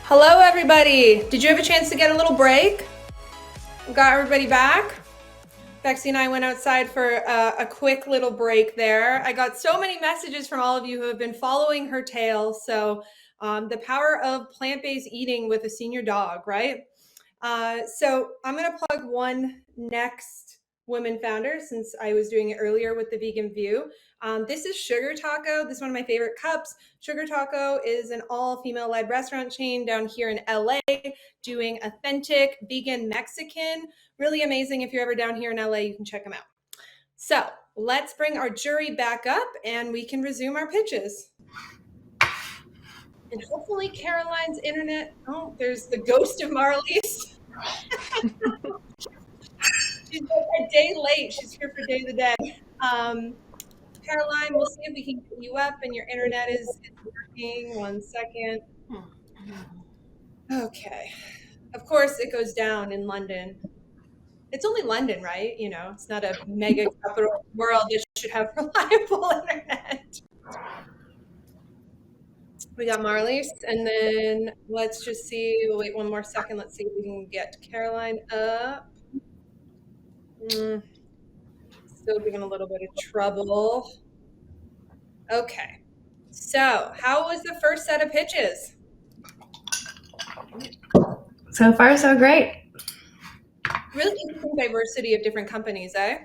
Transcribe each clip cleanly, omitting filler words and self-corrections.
Hello, everybody. Did you have a chance to get a little break? Got everybody back? Bexy and I went outside for a quick little break there. I got so many messages from all of you who have been following her tale. So the power of plant-based eating with a senior dog, right? So I'm going to plug one next women founder since I was doing it earlier with the Vegan View. This is Sugar Taco. This is one of my favorite cups. Sugar Taco is an all-female led restaurant chain down here in LA doing authentic vegan Mexican. Really amazing. If you're ever down here in LA, you can check them out. So let's bring our jury back up and we can resume our pitches. And hopefully Caroline's internet, oh, there's the ghost of Marlies. She's a day late. She's here for day of the day. Caroline, we'll see if we can get you up and your internet is working. 1 second. Okay. Of course, it goes down in London. It's only London, right? You know, it's not a mega capital world that should have reliable internet. We got Marlies, and then let's just see. We'll wait 1 more second. Let's see if we can get Caroline up. Still being a little bit of trouble. Okay. So, how was the first set of pitches? So far, so great. Really interesting diversity of different companies, eh?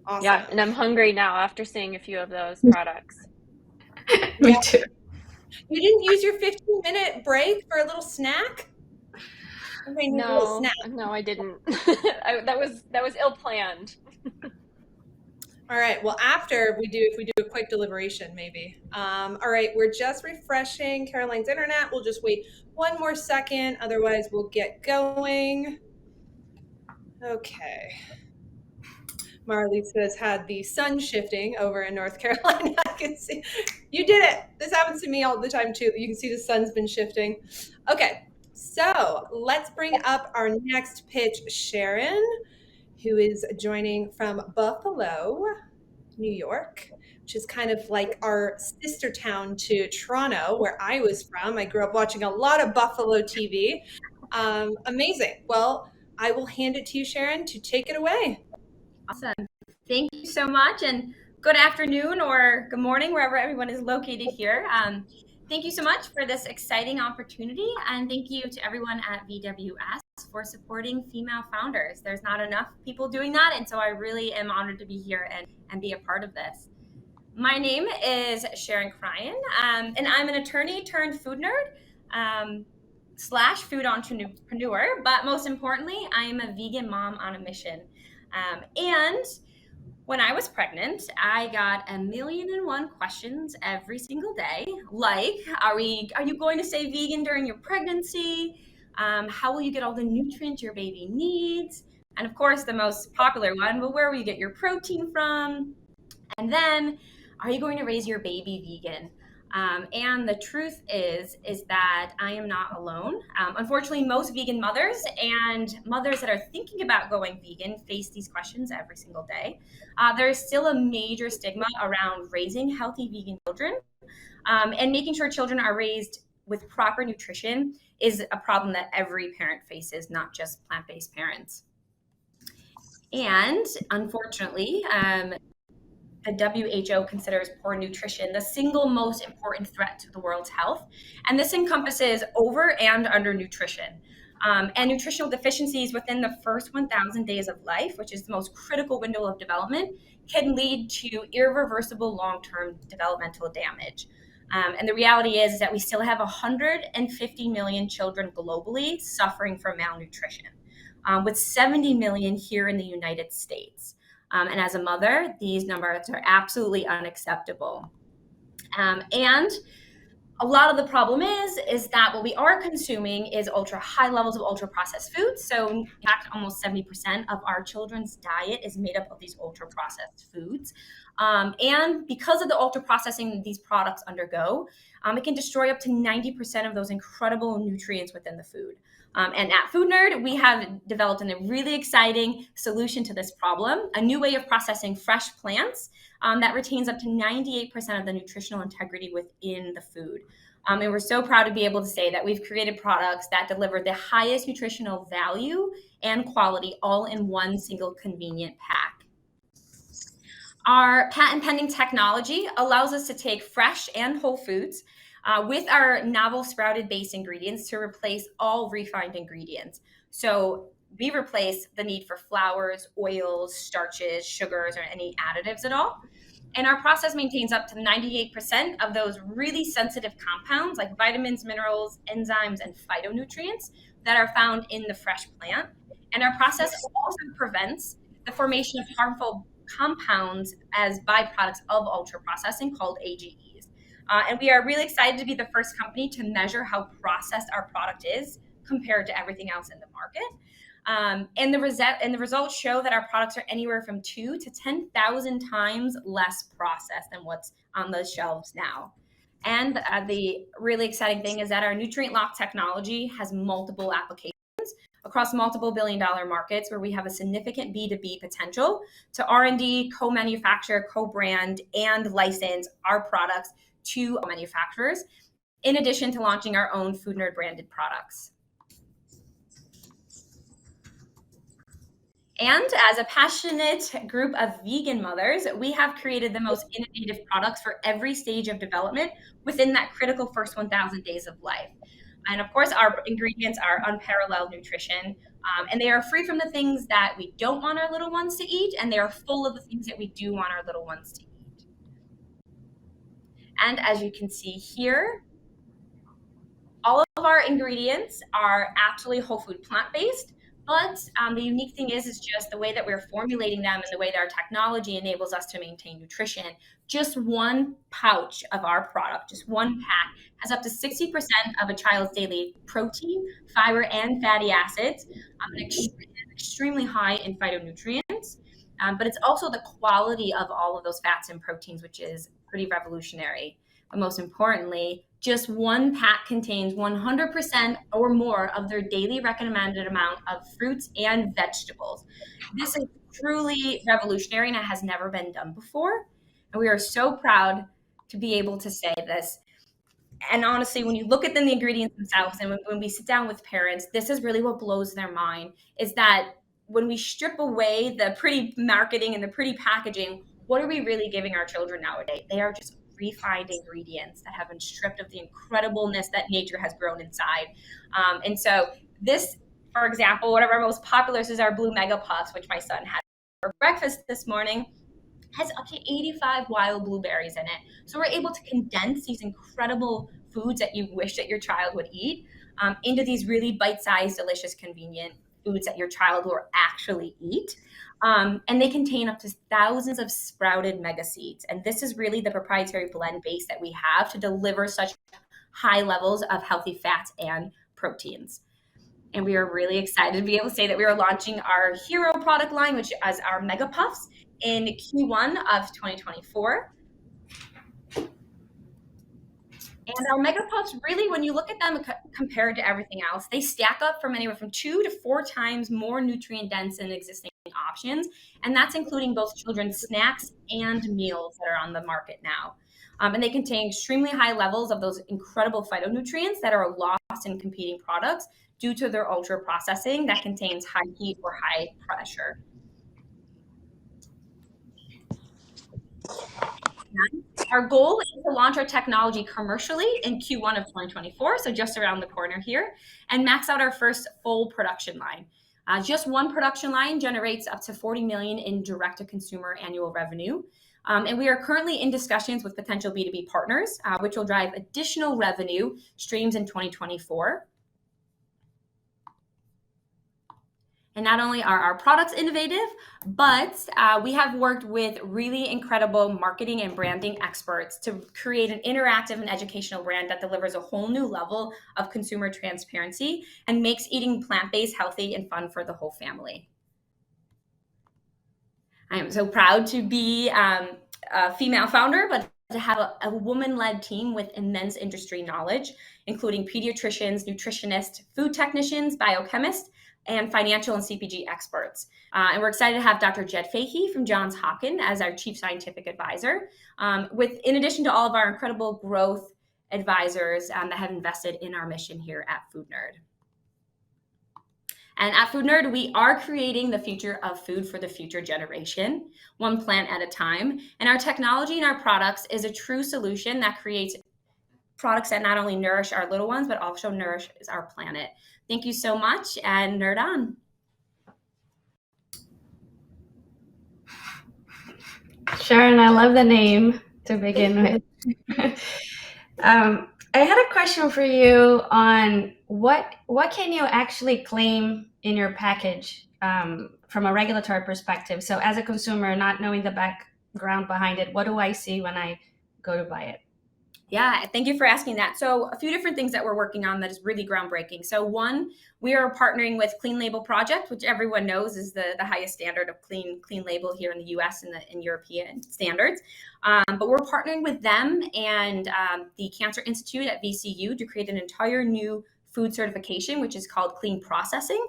Awesome. Yeah, and I'm hungry now after seeing a few of those products. Me too. You didn't use your 15-minute break for a little snack? No, I didn't. That was ill-planned. All right. Well, if we do a quick deliberation, maybe. All right. We're just refreshing Caroline's internet. We'll just wait 1 more second. Otherwise, we'll get going. Okay. Marlies has had the sun shifting over in North Carolina. I can see. You did it. This happens to me all the time, too. You can see the sun's been shifting. Okay. So let's bring up our next pitch, Sharon, who is joining from Buffalo, New York, which is kind of like our sister town to Toronto, where I was from. I grew up watching a lot of Buffalo TV. Amazing. Well, I will hand it to you, Sharon, to take it away. Awesome. Thank you so much, and good afternoon or good morning, wherever everyone is located here. Thank you so much for this exciting opportunity, and thank you to everyone at VWS for supporting female founders. There's not enough people doing that, and so I really am honored to be here and be a part of this. My name is Sharon Cryan, and I'm an attorney turned food nerd / food entrepreneur, but most importantly, I am a vegan mom on a mission. And when I was pregnant, I got 1,000,001 questions every single day, like, are you going to stay vegan during your pregnancy? How will you get all the nutrients your baby needs? And of course, the most popular one, but where will you get your protein from? And then, are you going to raise your baby vegan? And the truth is that I am not alone. Unfortunately, most vegan mothers and mothers that are thinking about going vegan face these questions every single day. There is still a major stigma around raising healthy vegan children, and making sure children are raised with proper nutrition is a problem that every parent faces, not just plant-based parents. And unfortunately, the WHO considers poor nutrition the single most important threat to the world's health. And this encompasses over and under nutrition. And nutritional deficiencies within the first 1,000 days of life, which is the most critical window of development, can lead to irreversible long-term developmental damage. And the reality is that we still have 150 million children globally suffering from malnutrition, with 70 million here in the United States. And as a mother, these numbers are absolutely unacceptable. And a lot of the problem is that what we are consuming is ultra high levels of ultra processed foods. So in fact, almost 70% of our children's diet is made up of these ultra processed foods. And because of the ultra processing these products undergo, it can destroy up to 90% of those incredible nutrients within the food. And at FoodNerd, we have developed a really exciting solution to this problem, a new way of processing fresh plants that retains up to 98% of the nutritional integrity within the food. And we're so proud to be able to say that we've created products that deliver the highest nutritional value and quality all in one single convenient pack. Our patent pending technology allows us to take fresh and whole foods with our novel sprouted based ingredients to replace all refined ingredients. So we replace the need for flours, oils, starches, sugars, or any additives at all. And our process maintains up to 98% of those really sensitive compounds like vitamins, minerals, enzymes, and phytonutrients that are found in the fresh plant. And our process also prevents the formation of harmful compounds as byproducts of ultra processing called AGEs. And we are really excited to be the first company to measure how processed our product is compared to everything else in the market. And the results show that our products are anywhere from 2,000 to 10,000 times less processed than what's on the shelves now. And the really exciting thing is that our nutrient lock technology has multiple applications across multiple billion-dollar markets where we have a significant B2B potential to R&D, co-manufacture, co-brand, and license our products to manufacturers, in addition to launching our own FoodNerd branded products. And as a passionate group of vegan mothers, we have created the most innovative products for every stage of development within that critical first 1,000 days of life. And of course, our ingredients are unparalleled nutrition, and they are free from the things that we don't want our little ones to eat, and they are full of the things that we do want our little ones to eat. And as you can see here, all of our ingredients are actually whole food plant-based, but the unique thing is just the way that we're formulating them and the way that our technology enables us to maintain nutrition. Just one pouch of our product, just one pack, has up to 60% of a child's daily protein, fiber, and fatty acids, and extremely high in phytonutrients. But it's also the quality of all of those fats and proteins, which is pretty revolutionary. But most importantly, just one pack contains 100% or more of their daily recommended amount of fruits and vegetables. This is truly revolutionary and it has never been done before. And we are so proud to be able to say this. And honestly, when you look at the ingredients themselves and when we sit down with parents, this is really what blows their mind, is that when we strip away the pretty marketing and the pretty packaging, what are we really giving our children nowadays? They are just refined ingredients that have been stripped of the incredibleness that nature has grown inside. And so this, for example, one of our most popular is our Blue Mega Puffs, which my son had for breakfast this morning, has up to 85 wild blueberries in it. So we're able to condense these incredible foods that you wish that your child would eat into these really bite-sized, delicious, convenient foods that your child will actually eat. And they contain up to thousands of sprouted mega seeds. And this is really the proprietary blend base that we have to deliver such high levels of healthy fats and proteins. And we are really excited to be able to say that we are launching our hero product line, which is our Mega Puffs, in Q1 of 2024. And our Mega Puffs, really, when you look at them compared to everything else, they stack up from anywhere from 2 to 4 times more nutrient dense than existing options. And that's including both children's snacks and meals that are on the market now. And they contain extremely high levels of those incredible phytonutrients that are lost in competing products due to their ultra processing that contains high heat or high pressure. Our goal is to launch our technology commercially in Q1 of 2024, so just around the corner here, and max out our first full production line. Just one production line generates up to $40 million in direct-to-consumer annual revenue. And we are currently in discussions with potential B2B partners, which will drive additional revenue streams in 2024. And not only are our products innovative, but we have worked with really incredible marketing and branding experts to create an interactive and educational brand that delivers a whole new level of consumer transparency and makes eating plant-based healthy and fun for the whole family. I am so proud to be a female founder, but to have a woman-led team with immense industry knowledge, including pediatricians, nutritionists, food technicians, biochemists, and financial and CPG experts. And we're excited to have Dr. Jed Fahey from Johns Hopkins as our Chief Scientific Advisor. In addition to all of our incredible growth advisors that have invested in our mission here at FoodNerd. And at FoodNerd, we are creating the future of food for the future generation, one plant at a time. And our technology and our products is a true solution that creates products that not only nourish our little ones, but also nourish our planet. Thank you so much, and nerd on. Sharon, I love the name to begin with. I had a question for you on what can you actually claim in your package from a regulatory perspective? So as a consumer, not knowing the background behind it, what do I see when I go to buy it? Yeah, thank you for asking that. So a few different things that we're working on that is really groundbreaking. So one, we are partnering with Clean Label Project, which everyone knows is the highest standard of clean label here in the US and in European standards. But we're partnering with them and the Cancer Institute at VCU to create an entire new food certification, which is called Clean Processing.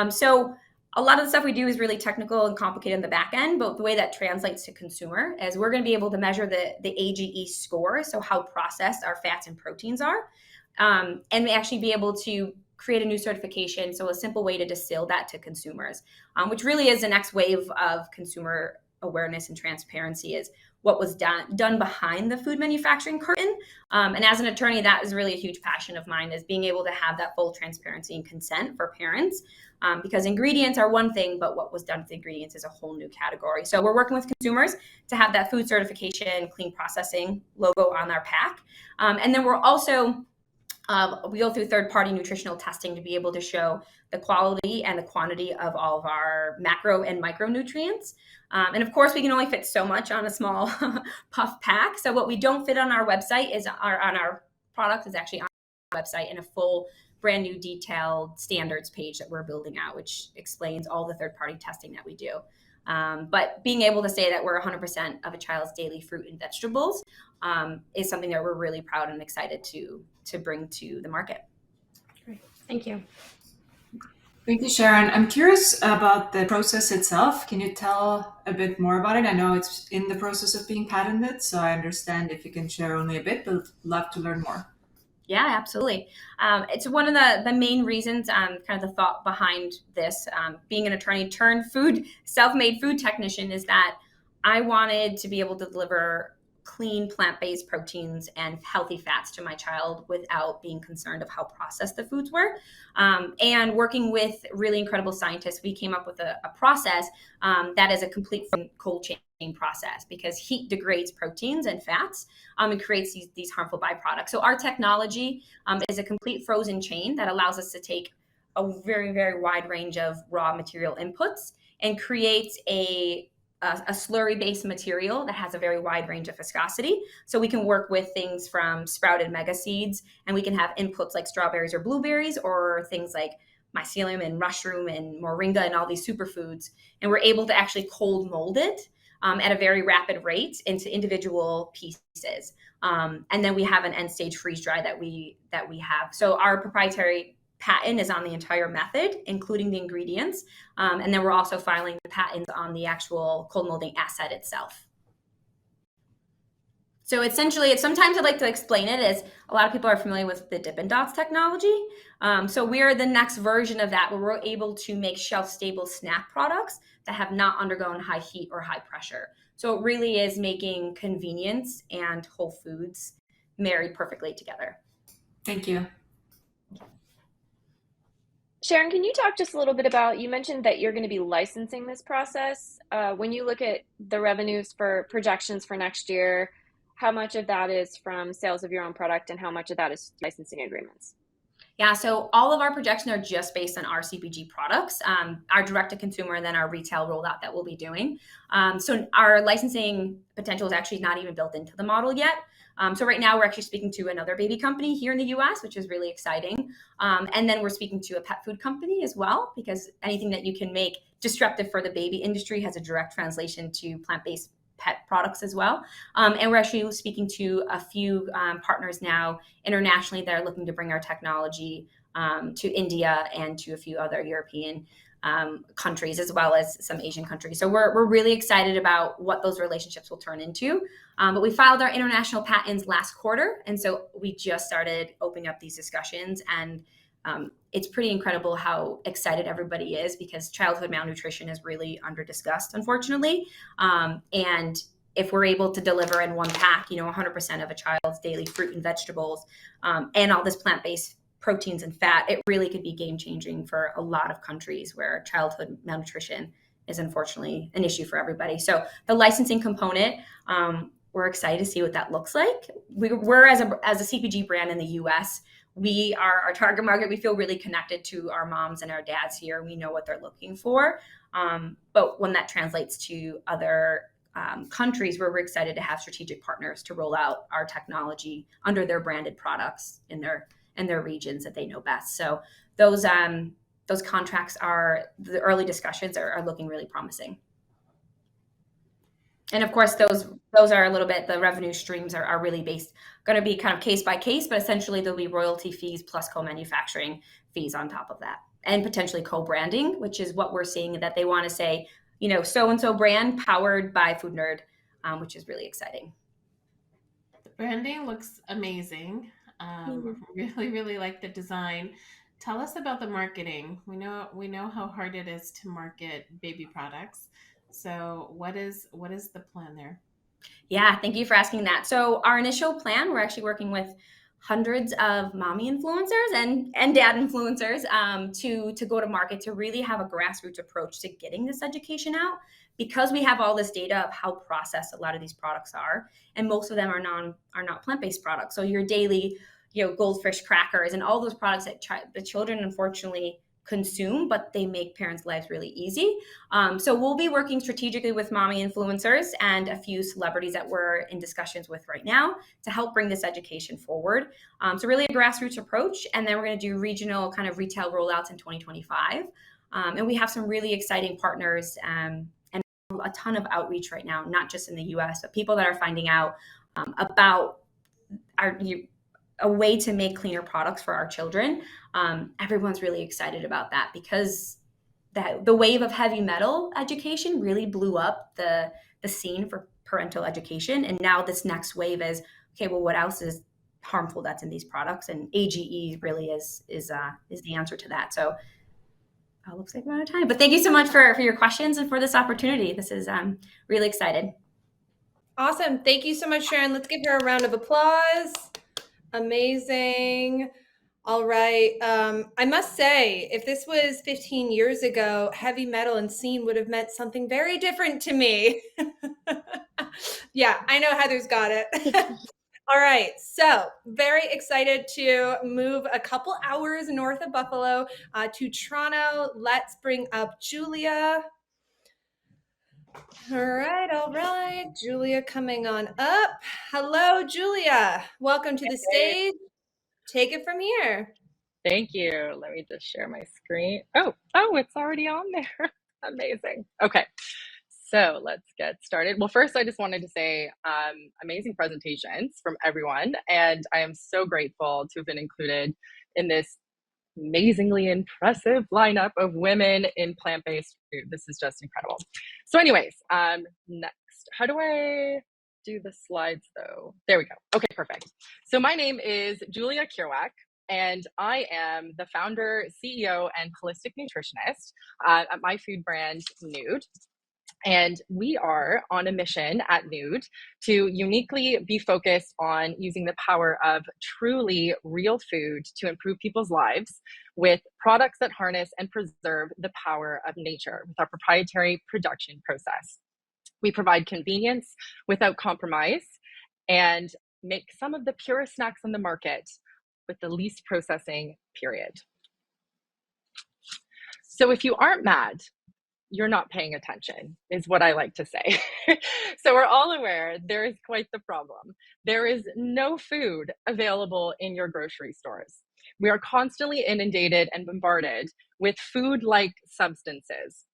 So a lot of the stuff we do is really technical and complicated on the back end, but the way that translates to consumer is we're going to be able to measure the AGE score, so how processed our fats and proteins are, and we actually be able to create a new certification, so a simple way to distill that to consumers, which really is the next wave of consumer awareness and transparency is what was done behind the food manufacturing curtain. And as an attorney, that is really a huge passion of mine, is being able to have that full transparency and consent for parents. Because ingredients are one thing, but what was done with the ingredients is a whole new category. So we're working with consumers to have that food certification, clean processing logo on our pack. And then we're also, we go through third-party nutritional testing to be able to show the quality and the quantity of all of our macro and micronutrients. And of course, we can only fit so much on a small puff pack. So what we don't fit on our website is on our product is actually on our website in a full brand new detailed standards page that we're building out, which explains all the third-party testing that we do. But being able to say that we're 100% of a child's daily fruit and vegetables is something that we're really proud and excited to bring to the market. Great. Thank you. Thank you, Sharon. I'm curious about the process itself. Can you tell a bit more about it? I know it's in the process of being patented, so I understand if you can share only a bit, but love to learn more. Yeah, absolutely. It's one of the main reasons, kind of the thought behind this, being an attorney turned self-made food technician, is that I wanted to be able to deliver clean plant-based proteins and healthy fats to my child without being concerned of how processed the foods were. And working with really incredible scientists, we came up with a process that is a complete cold chain process, because heat degrades proteins and fats and creates these harmful byproducts. So our technology is a complete frozen chain that allows us to take a very, very wide range of raw material inputs and creates a slurry-based material that has a very wide range of viscosity. So we can work with things from sprouted mega seeds, and we can have inputs like strawberries or blueberries, or things like mycelium and mushroom and moringa and all these superfoods. And we're able to actually cold mold it at a very rapid rate into individual pieces. And then we have an end stage freeze dry that we have. So our proprietary patent is on the entire method, including the ingredients. And then we're also filing the patents on the actual cold molding asset itself. So essentially, sometimes I like to explain it as a lot of people are familiar with the Dippin' Dots technology. So we're the next version of that, where we're able to make shelf-stable snack products that have not undergone high heat or high pressure. So it really is making convenience and whole foods married perfectly together. Thank you. Sharon, can you talk just a little bit about, you mentioned that you're going to be licensing this process. When you look at the revenues for projections for next year, how much of that is from sales of your own product and how much of that is licensing agreements? Yeah, so all of our projections are just based on our CPG products, our direct-to-consumer, and then our retail rollout that we'll be doing. So our licensing potential is actually not even built into the model yet. So right now we're actually speaking to another baby company here in the US, which is really exciting. And then we're speaking to a pet food company as well, because anything that you can make disruptive for the baby industry has a direct translation to plant-based pet products as well. And we're actually speaking to a few partners now internationally that are looking to bring our technology to India and to a few other European countries, as well as some Asian countries. So we're really excited about what those relationships will turn into. But we filed our international patents last quarter, and so we just started opening up these discussions. And it's pretty incredible how excited everybody is, because childhood malnutrition is really under-discussed, unfortunately. And if we're able to deliver in one pack, 100% of a child's daily fruit and vegetables, and all this plant-based proteins and fat, it really could be game-changing for a lot of countries where childhood malnutrition is unfortunately an issue for everybody. So the licensing component, we're excited to see what that looks like. We're as a CPG brand in the US, we are our target market. We feel really connected to our moms and our dads here. We know what they're looking for. But when that translates to other countries, we're excited to have strategic partners to roll out our technology under their branded products in their regions that they know best. So those contracts the early discussions are looking really promising. And of course, those are a little bit, the revenue streams are really going to be kind of case by case, but essentially there'll be royalty fees plus co-manufacturing fees on top of that, and potentially co-branding, which is what we're seeing, that they want to say, so-and-so brand powered by FoodNerd, which is really exciting. The branding looks amazing. Really, really like the design. Tell us about the marketing. We know how hard it is to market baby products. So what is the plan there? Yeah, thank you for asking that. So our initial plan, we're actually working with hundreds of mommy influencers and dad influencers to go to market, to really have a grassroots approach to getting this education out, because we have all this data of how processed a lot of these products are, and most of them are not plant-based products. So your daily, goldfish crackers and all those products that the children unfortunately consume, but they make parents' lives really easy. So we'll be working strategically with mommy influencers and a few celebrities that we're in discussions with right now to help bring this education forward. So really a grassroots approach. And then we're going to do regional kind of retail rollouts in 2025. And we have some really exciting partners and a ton of outreach right now, not just in the US, but people that are finding out about a way to make cleaner products for our children. Everyone's really excited about that, because the wave of heavy metal education really blew up the scene for parental education. And now this next wave is, okay, well, what else is harmful that's in these products? And AGE really is the answer to that. So it looks like we're out of time, but thank you so much for your questions and for this opportunity. This is really excited. Awesome. Thank you so much, Sharon. Let's give her a round of applause. Amazing. All right. I must say, if this was 15 years ago, heavy metal and scene would have meant something very different to me. Yeah, I know Heather's got it. All right. So very excited to move a couple hours north of Buffalo to Toronto. Let's bring up Julia. All right. Julia coming on up. Hello, Julia. Welcome to the stage. Take it from here. Thank you. Let me just share my screen. Oh, it's already on there. Amazing. Okay, so let's get started. Well, first, I just wanted to say amazing presentations from everyone. And I am so grateful to have been included in this amazingly impressive lineup of women in plant-based food. This is just incredible. So anyways, next, how do I do the slides though? There we go. Okay, perfect. So my name is Julia Kirouac, and I am the founder, CEO, and holistic nutritionist at my food brand, Nude. And we are on a mission at Nude to uniquely be focused on using the power of truly real food to improve people's lives with products that harness and preserve the power of nature with our proprietary production process. We provide convenience without compromise and make some of the purest snacks on the market with the least processing, period. So if you aren't mad, you're not paying attention, is what I like to say. So we're all aware there is quite the problem. There is no food available in your grocery stores. We are constantly inundated and bombarded with food-like substances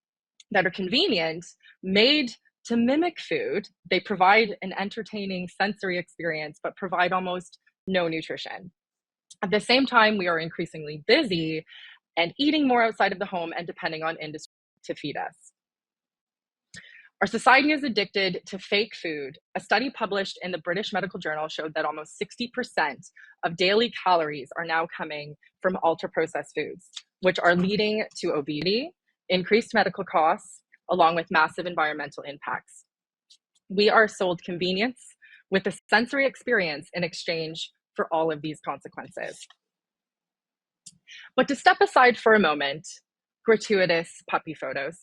that are convenient, made to mimic food. They provide an entertaining sensory experience, but provide almost no nutrition. At the same time, we are increasingly busy and eating more outside of the home and depending on industry to feed us. Our society is addicted to fake food. A study published in the British Medical Journal showed that almost 60% of daily calories are now coming from ultra-processed foods, which are leading to obesity, increased medical costs, along with massive environmental impacts. We are sold convenience with a sensory experience in exchange for all of these consequences. But to step aside for a moment, gratuitous puppy photos.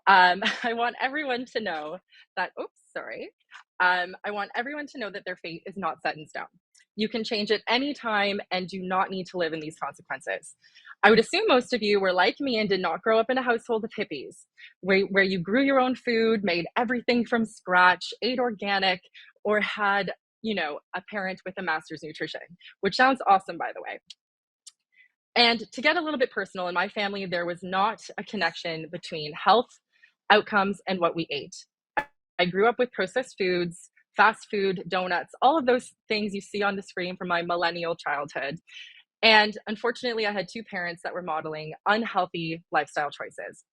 I want everyone to know that, I want everyone to know that their fate is not set in stone. You can change it anytime and do not need to live in these consequences. I would assume most of you were like me and did not grow up in a household of hippies, where you grew your own food, made everything from scratch, ate organic, or had, a parent with a master's in nutrition, which sounds awesome, by the way. And to get a little bit personal, in my family, there was not a connection between health, outcomes, and what we ate. I grew up with processed foods, fast food, donuts, all of those things you see on the screen from my millennial childhood. And unfortunately, I had two parents that were modeling unhealthy lifestyle choices.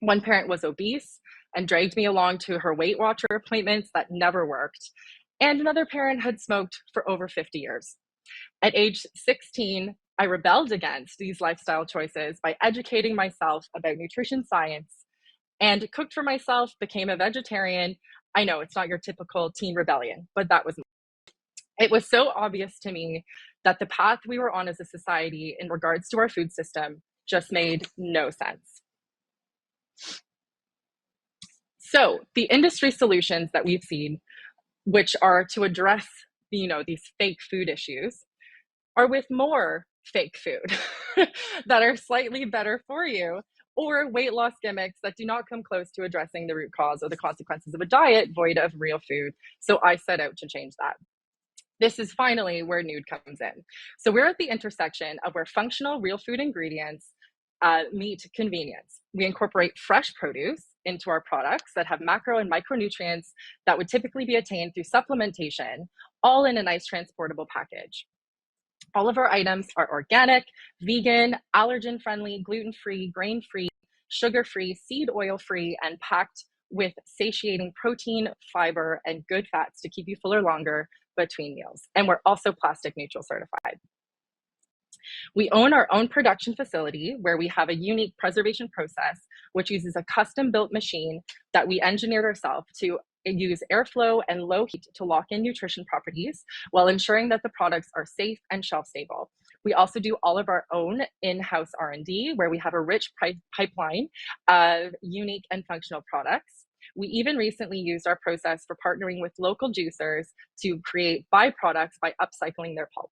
One parent was obese and dragged me along to her Weight Watcher appointments that never worked. And another parent had smoked for over 50 years. At age 16, I rebelled against these lifestyle choices by educating myself about nutrition science and cooked for myself, became a vegetarian. I know it's not your typical teen rebellion, but that was me. It was so obvious to me that the path we were on as a society in regards to our food system just made no sense. So the industry solutions that we've seen, which are to address, these fake food issues, are with more fake food that are slightly better for you, or weight loss gimmicks that do not come close to addressing the root cause or the consequences of a diet void of real food. So I set out to change that. This is finally where Nude comes in. So we're at the intersection of where functional real food ingredients meet convenience. We incorporate fresh produce into our products that have macro and micronutrients that would typically be attained through supplementation, all in a nice transportable package. All of our items are organic, vegan, allergen-friendly, gluten-free, grain-free, sugar-free, seed oil-free, and packed with satiating protein, fiber, and good fats to keep you fuller longer between meals. And we're also plastic neutral certified. We own our own production facility where we have a unique preservation process, which uses a custom-built machine that we engineered ourselves to use airflow and low heat to lock in nutrition properties while ensuring that the products are safe and shelf stable. We also do all of our own in-house R&D, where we have a rich pipeline of unique and functional products. We even recently used our process for partnering with local juicers to create byproducts by upcycling their pulp.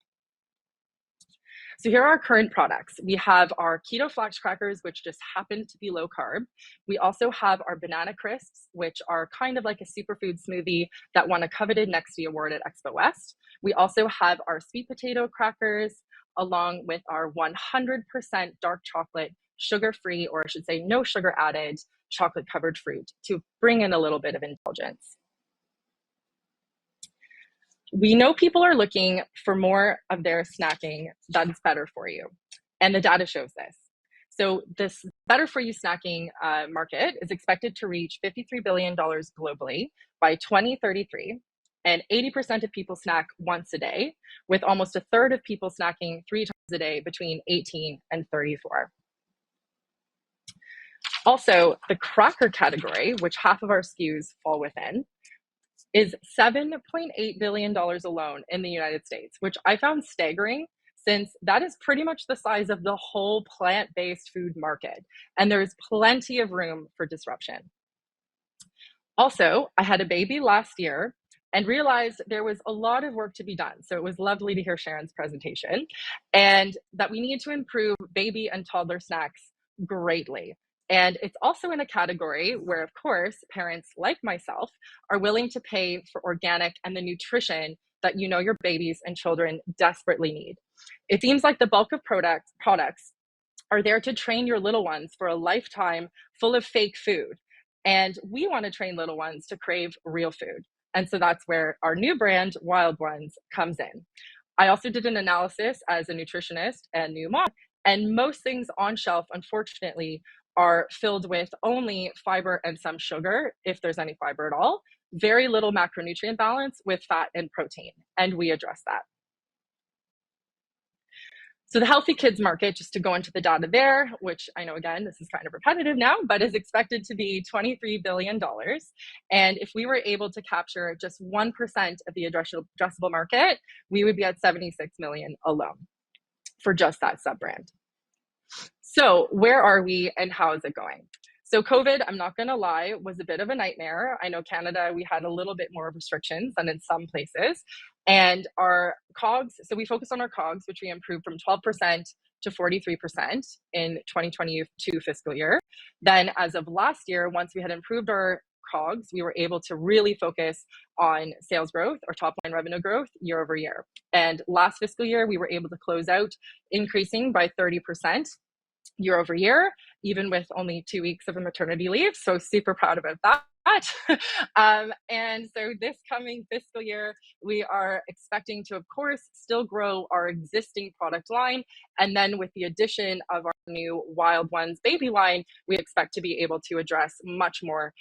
So here are our current products. We have our keto flax crackers, which just happen to be low carb. We also have our banana crisps, which are kind of like a superfood smoothie that won a coveted Nexty Award at Expo West. We also have our sweet potato crackers, along with our 100% dark chocolate, sugar-free, or I should say no sugar added, chocolate covered fruit to bring in a little bit of indulgence. We know people are looking for more of their snacking that is better for you, and the data shows this. So this better for you snacking market is expected to reach $53 billion globally by 2033, and 80% of people snack once a day, with almost a third of people snacking 3 times a day between 18 and 34. Also, the cracker category, which half of our SKUs fall within, is $7.8 billion alone in the United States, which I found staggering, since that is pretty much the size of the whole plant-based food market, and there's plenty of room for disruption. Also, I had a baby last year and realized there was a lot of work to be done. So it was lovely to hear Sharon's presentation, and that we need to improve baby and toddler snacks greatly. And it's also in a category where, of course, parents like myself are willing to pay for organic and the nutrition that your babies and children desperately need. It seems like the bulk of products are there to train your little ones for a lifetime full of fake food. And we want to train little ones to crave real food. And so that's where our new brand, Wild Ones, comes in. I also did an analysis as a nutritionist and new mom, And most things on shelf, unfortunately, are filled with only fiber and some sugar, if there's any fiber at all, very little macronutrient balance with fat and protein, and we address that. So the healthy kids market, just to go into the data there, which I know, again, this is kind of repetitive now, but is expected to be $23 billion. And if we were able to capture just 1% of the addressable market, we would be at 76 million alone for just that sub-brand. So where are we and how is it going? So COVID, I'm not gonna lie, was a bit of a nightmare. I know Canada, we had a little bit more restrictions than in some places. And our COGS, so we focused on our COGS, which we improved from 12% to 43% in 2022 fiscal year. Then as of last year, once we had improved our COGS, we were able to really focus on sales growth or top line revenue growth year over year. And last fiscal year, we were able to close out increasing by 30% year over year, even with only 2 weeks of a maternity leave. So super proud about that. And so this coming fiscal year, we are expecting to, of course, still grow our existing product line. And then with the addition of our new Wild Ones baby line, we expect to be able to address much more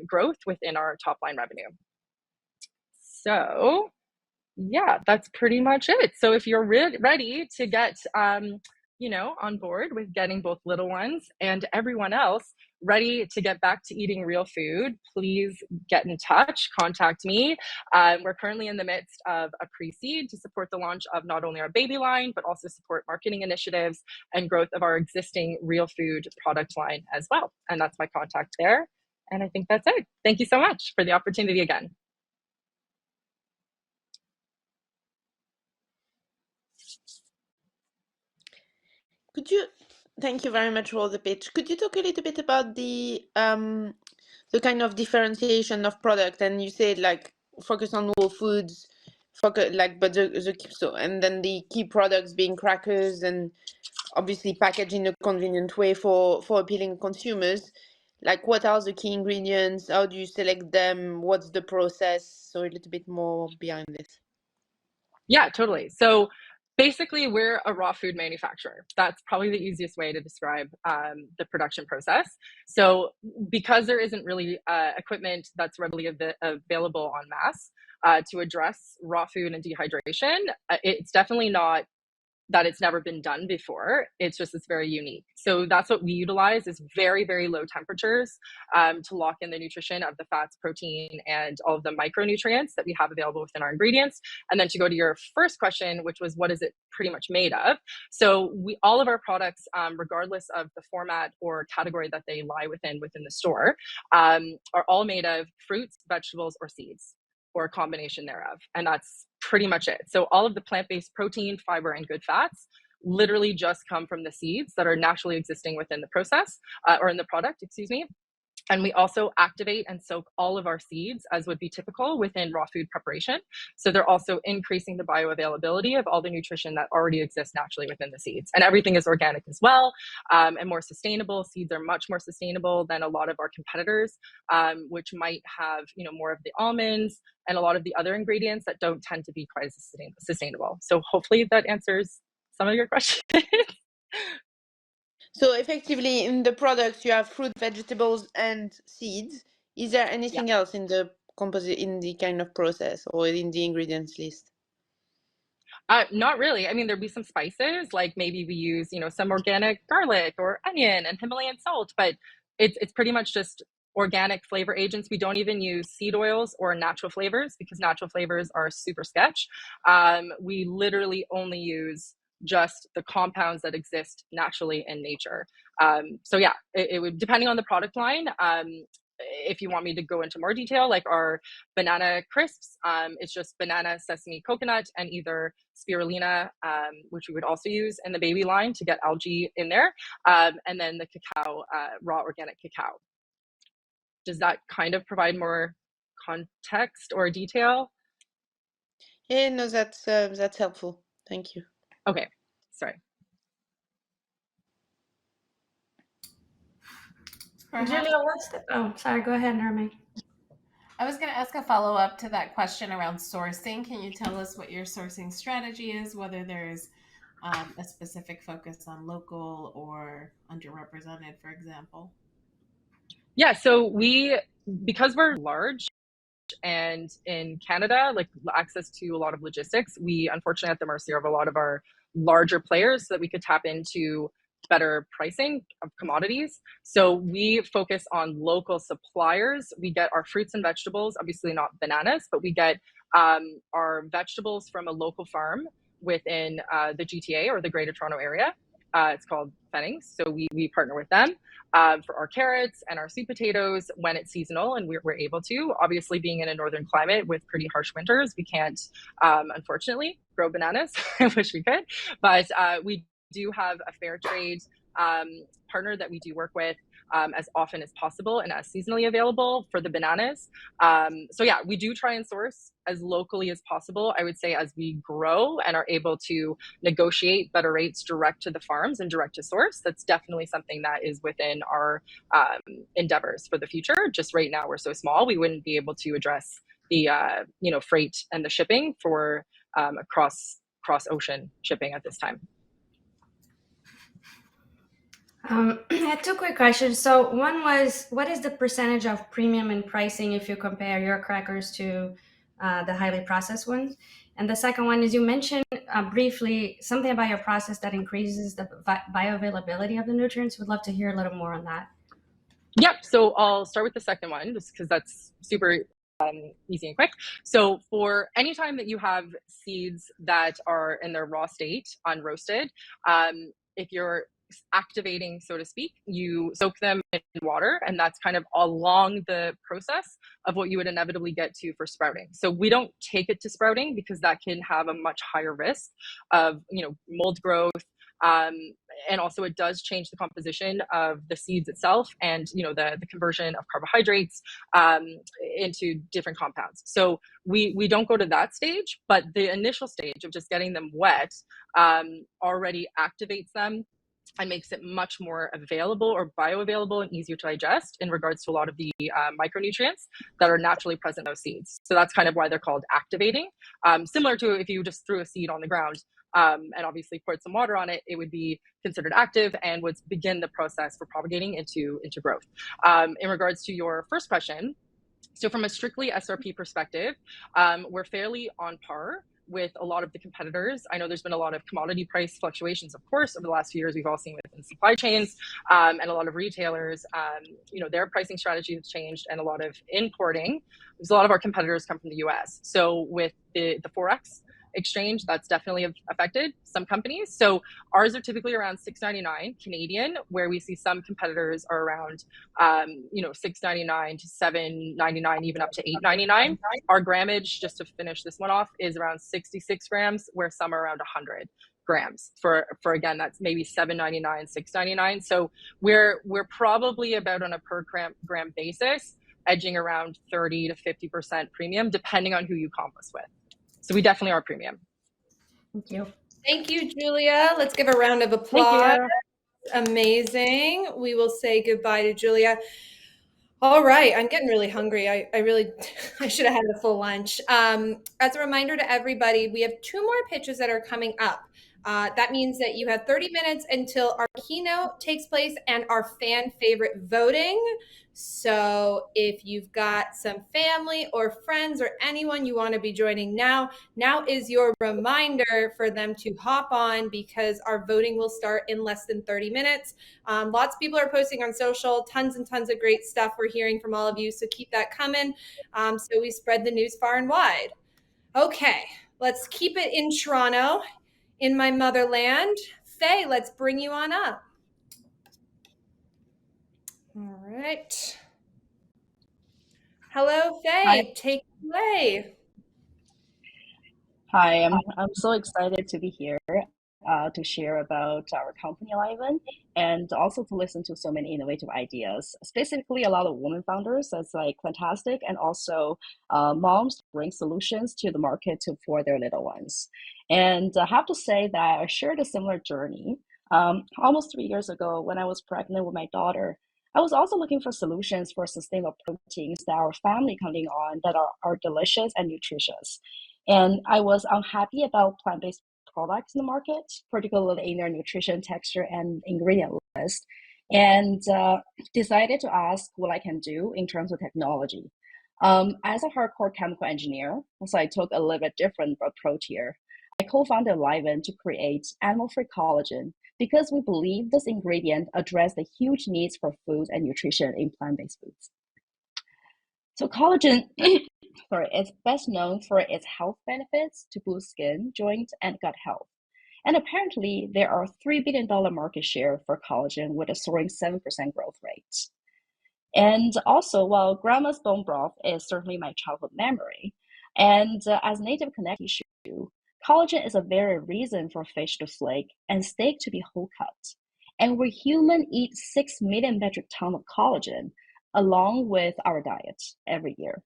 growth within our top line revenue. So yeah, that's pretty much it. So if you're ready to get on board with getting both little ones and everyone else ready to get back to eating real food, please get in touch, contact me. We're currently in the midst of a pre-seed to support the launch of not only our baby line, but also support marketing initiatives and growth of our existing real food product line as well. And that's my contact there. And I think that's it. Thank you so much for the opportunity again. Thank you very much for the pitch. Could you talk a little bit about the kind of differentiation of product? And you said like focus on whole foods, but and then the key products being crackers and obviously packaged in a convenient way for appealing consumers. Like what are the key ingredients? How do you select them? What's the process? So a little bit more behind this. Yeah, totally. So basically, we're a raw food manufacturer. That's probably the easiest way to describe the production process. So because there isn't really equipment that's readily available en masse to address raw food and dehydration, it's definitely not that it's never been done before. It's just, it's very unique. So that's what we utilize is very, very low temperatures to lock in the nutrition of the fats, protein, and all of the micronutrients that we have available within our ingredients. And then to go to your first question, which was what is it pretty much made of? So all of our products, regardless of the format or category that they lie within the store, are all made of fruits, vegetables, or seeds, or a combination thereof. And that's pretty much it. So all of the plant-based protein, fiber, and good fats literally just come from the seeds that are naturally existing within the process or in the product, excuse me. And we also activate and soak all of our seeds as would be typical within raw food preparation. So they're also increasing the bioavailability of all the nutrition that already exists naturally within the seeds. And everything is organic as well and more sustainable. Seeds are much more sustainable than a lot of our competitors, which might have more of the almonds and a lot of the other ingredients that don't tend to be quite as sustainable. So hopefully that answers some of your questions. So effectively, in the products, you have fruit, vegetables, and seeds. Is there anything else in the in the kind of process or in the ingredients list? Not really. I mean, there'd be some spices, like maybe we use, some organic garlic or onion and Himalayan salt, but it's pretty much just organic flavor agents. We don't even use seed oils or natural flavors because natural flavors are super sketch. We literally only use just the compounds that exist naturally in nature. So yeah, it would, depending on the product line, if you want me to go into more detail, like our banana crisps, it's just banana, sesame, coconut, and either spirulina, which we would also use in the baby line to get algae in there, and then the cacao, raw organic cacao. Does that kind of provide more context or detail? Yeah, no, that's helpful. Thank you. Okay, sorry. Julia, sorry, go ahead, Nermi. I was going to ask a follow-up to that question around sourcing. Can you tell us what your sourcing strategy is, whether there's a specific focus on local or underrepresented, for example? Yeah, so because we're large and in Canada, like access to a lot of logistics, we unfortunately at the mercy of a lot of our larger players so that we could tap into better pricing of commodities. So we focus on local suppliers. We get our fruits and vegetables, obviously not bananas, but we get our vegetables from a local farm within the GTA or the Greater Toronto Area. It's called Fennings. So we partner with them for our carrots and our sweet potatoes when it's seasonal, and we're able to. Obviously, being in a northern climate with pretty harsh winters, we can't, unfortunately, grow bananas. I wish we could, but we do have a fair trade partner that we do work with as often as possible and as seasonally available for the bananas. So yeah, we do try and source as locally as possible. I would say as we grow and are able to negotiate better rates direct to the farms and direct to source, that's definitely something that is within our endeavors for the future. Just right now, we're so small, we wouldn't be able to address the freight and the shipping for across ocean shipping at this time. I had two quick questions. So one was, what is the percentage of premium in pricing if you compare your crackers to the highly processed ones? And the second one is, you mentioned briefly something about your process that increases the bioavailability of the nutrients. Would love to hear a little more on that. Yep. So I'll start with the second one just because that's super easy and quick. So for any time that you have seeds that are in their raw state, unroasted, if you're activating, so to speak, you soak them in water, and that's kind of along the process of what you would inevitably get to for sprouting. So we don't take it to sprouting because that can have a much higher risk of mold growth. And also it does change the composition of the seeds itself and the conversion of carbohydrates into different compounds. So we don't go to that stage, but the initial stage of just getting them wet already activates them and makes it much more available or bioavailable and easier to digest in regards to a lot of the micronutrients that are naturally present in those seeds. So that's kind of why they're called activating. Similar to if you just threw a seed on the ground and obviously poured some water on it, it would be considered active and would begin the process for propagating into growth. In regards to your first question, so from a strictly SRP perspective, we're fairly on par with a lot of the competitors. I know there's been a lot of commodity price fluctuations, of course, over the last few years. We've all seen within supply chains and a lot of retailers, their pricing strategy has changed, and a lot of importing, because a lot of our competitors come from the US. So with the Forex exchange, that's definitely affected some companies. So ours are typically around $6.99 Canadian, where we see some competitors are around $6.99 to $7.99, even up to $8.99. Our grammage, just to finish this one off, is around 66 grams, where some are around 100 grams for again, that's maybe $7.99, $6.99. So we're probably about on a per gram basis edging around 30 to 50% premium, depending on who you comp us with. So we definitely are premium. Thank you. Thank you, Julia. Let's give a round of applause. Thank you. Amazing. We will say goodbye to Julia. All right, I'm getting really hungry. I should have had a full lunch. As a reminder to everybody, we have 2 more pitches that are coming up. That means that you have 30 minutes until our keynote takes place and our fan favorite voting. So if you've got some family or friends or anyone you want to be joining now is your reminder for them to hop on, because our voting will start in less than 30 minutes. Lots of people are posting on social, tons and tons of great stuff we're hearing from all of you. So keep that coming. So we spread the news far and wide. Okay, let's keep it in Toronto, in my motherland. Faye, let's bring you on up. All right. Hello, Faye. Hi. Take it away. Hi, I'm so excited to be here to share about our company Liven, and also to listen to so many innovative ideas. Specifically, a lot of women founders. That's like fantastic, and also moms bring solutions to the market for their little ones. And I have to say that I shared a similar journey. Almost 3 years ago, when I was pregnant with my daughter, I was also looking for solutions for sustainable proteins that our family counting on, that are delicious and nutritious. And I was unhappy about plant-based products in the market, particularly in their nutrition, texture, and ingredient list, and decided to ask what I can do in terms of technology. As a hardcore chemical engineer, so I took a little bit different approach here. I co-founded Liven to create animal-free collagen because we believe this ingredient addresses the huge needs for food and nutrition in plant-based foods. So collagen is best known for its health benefits to boost skin, joint, and gut health. And apparently, there are $3 billion market share for collagen with a soaring 7% growth rate. And also, while grandma's bone broth is certainly my childhood memory, and as native connective tissue, collagen is a very reason for fish to flake and steak to be whole cut. And we humans eat 6 million metric tons of collagen along with our diet every year.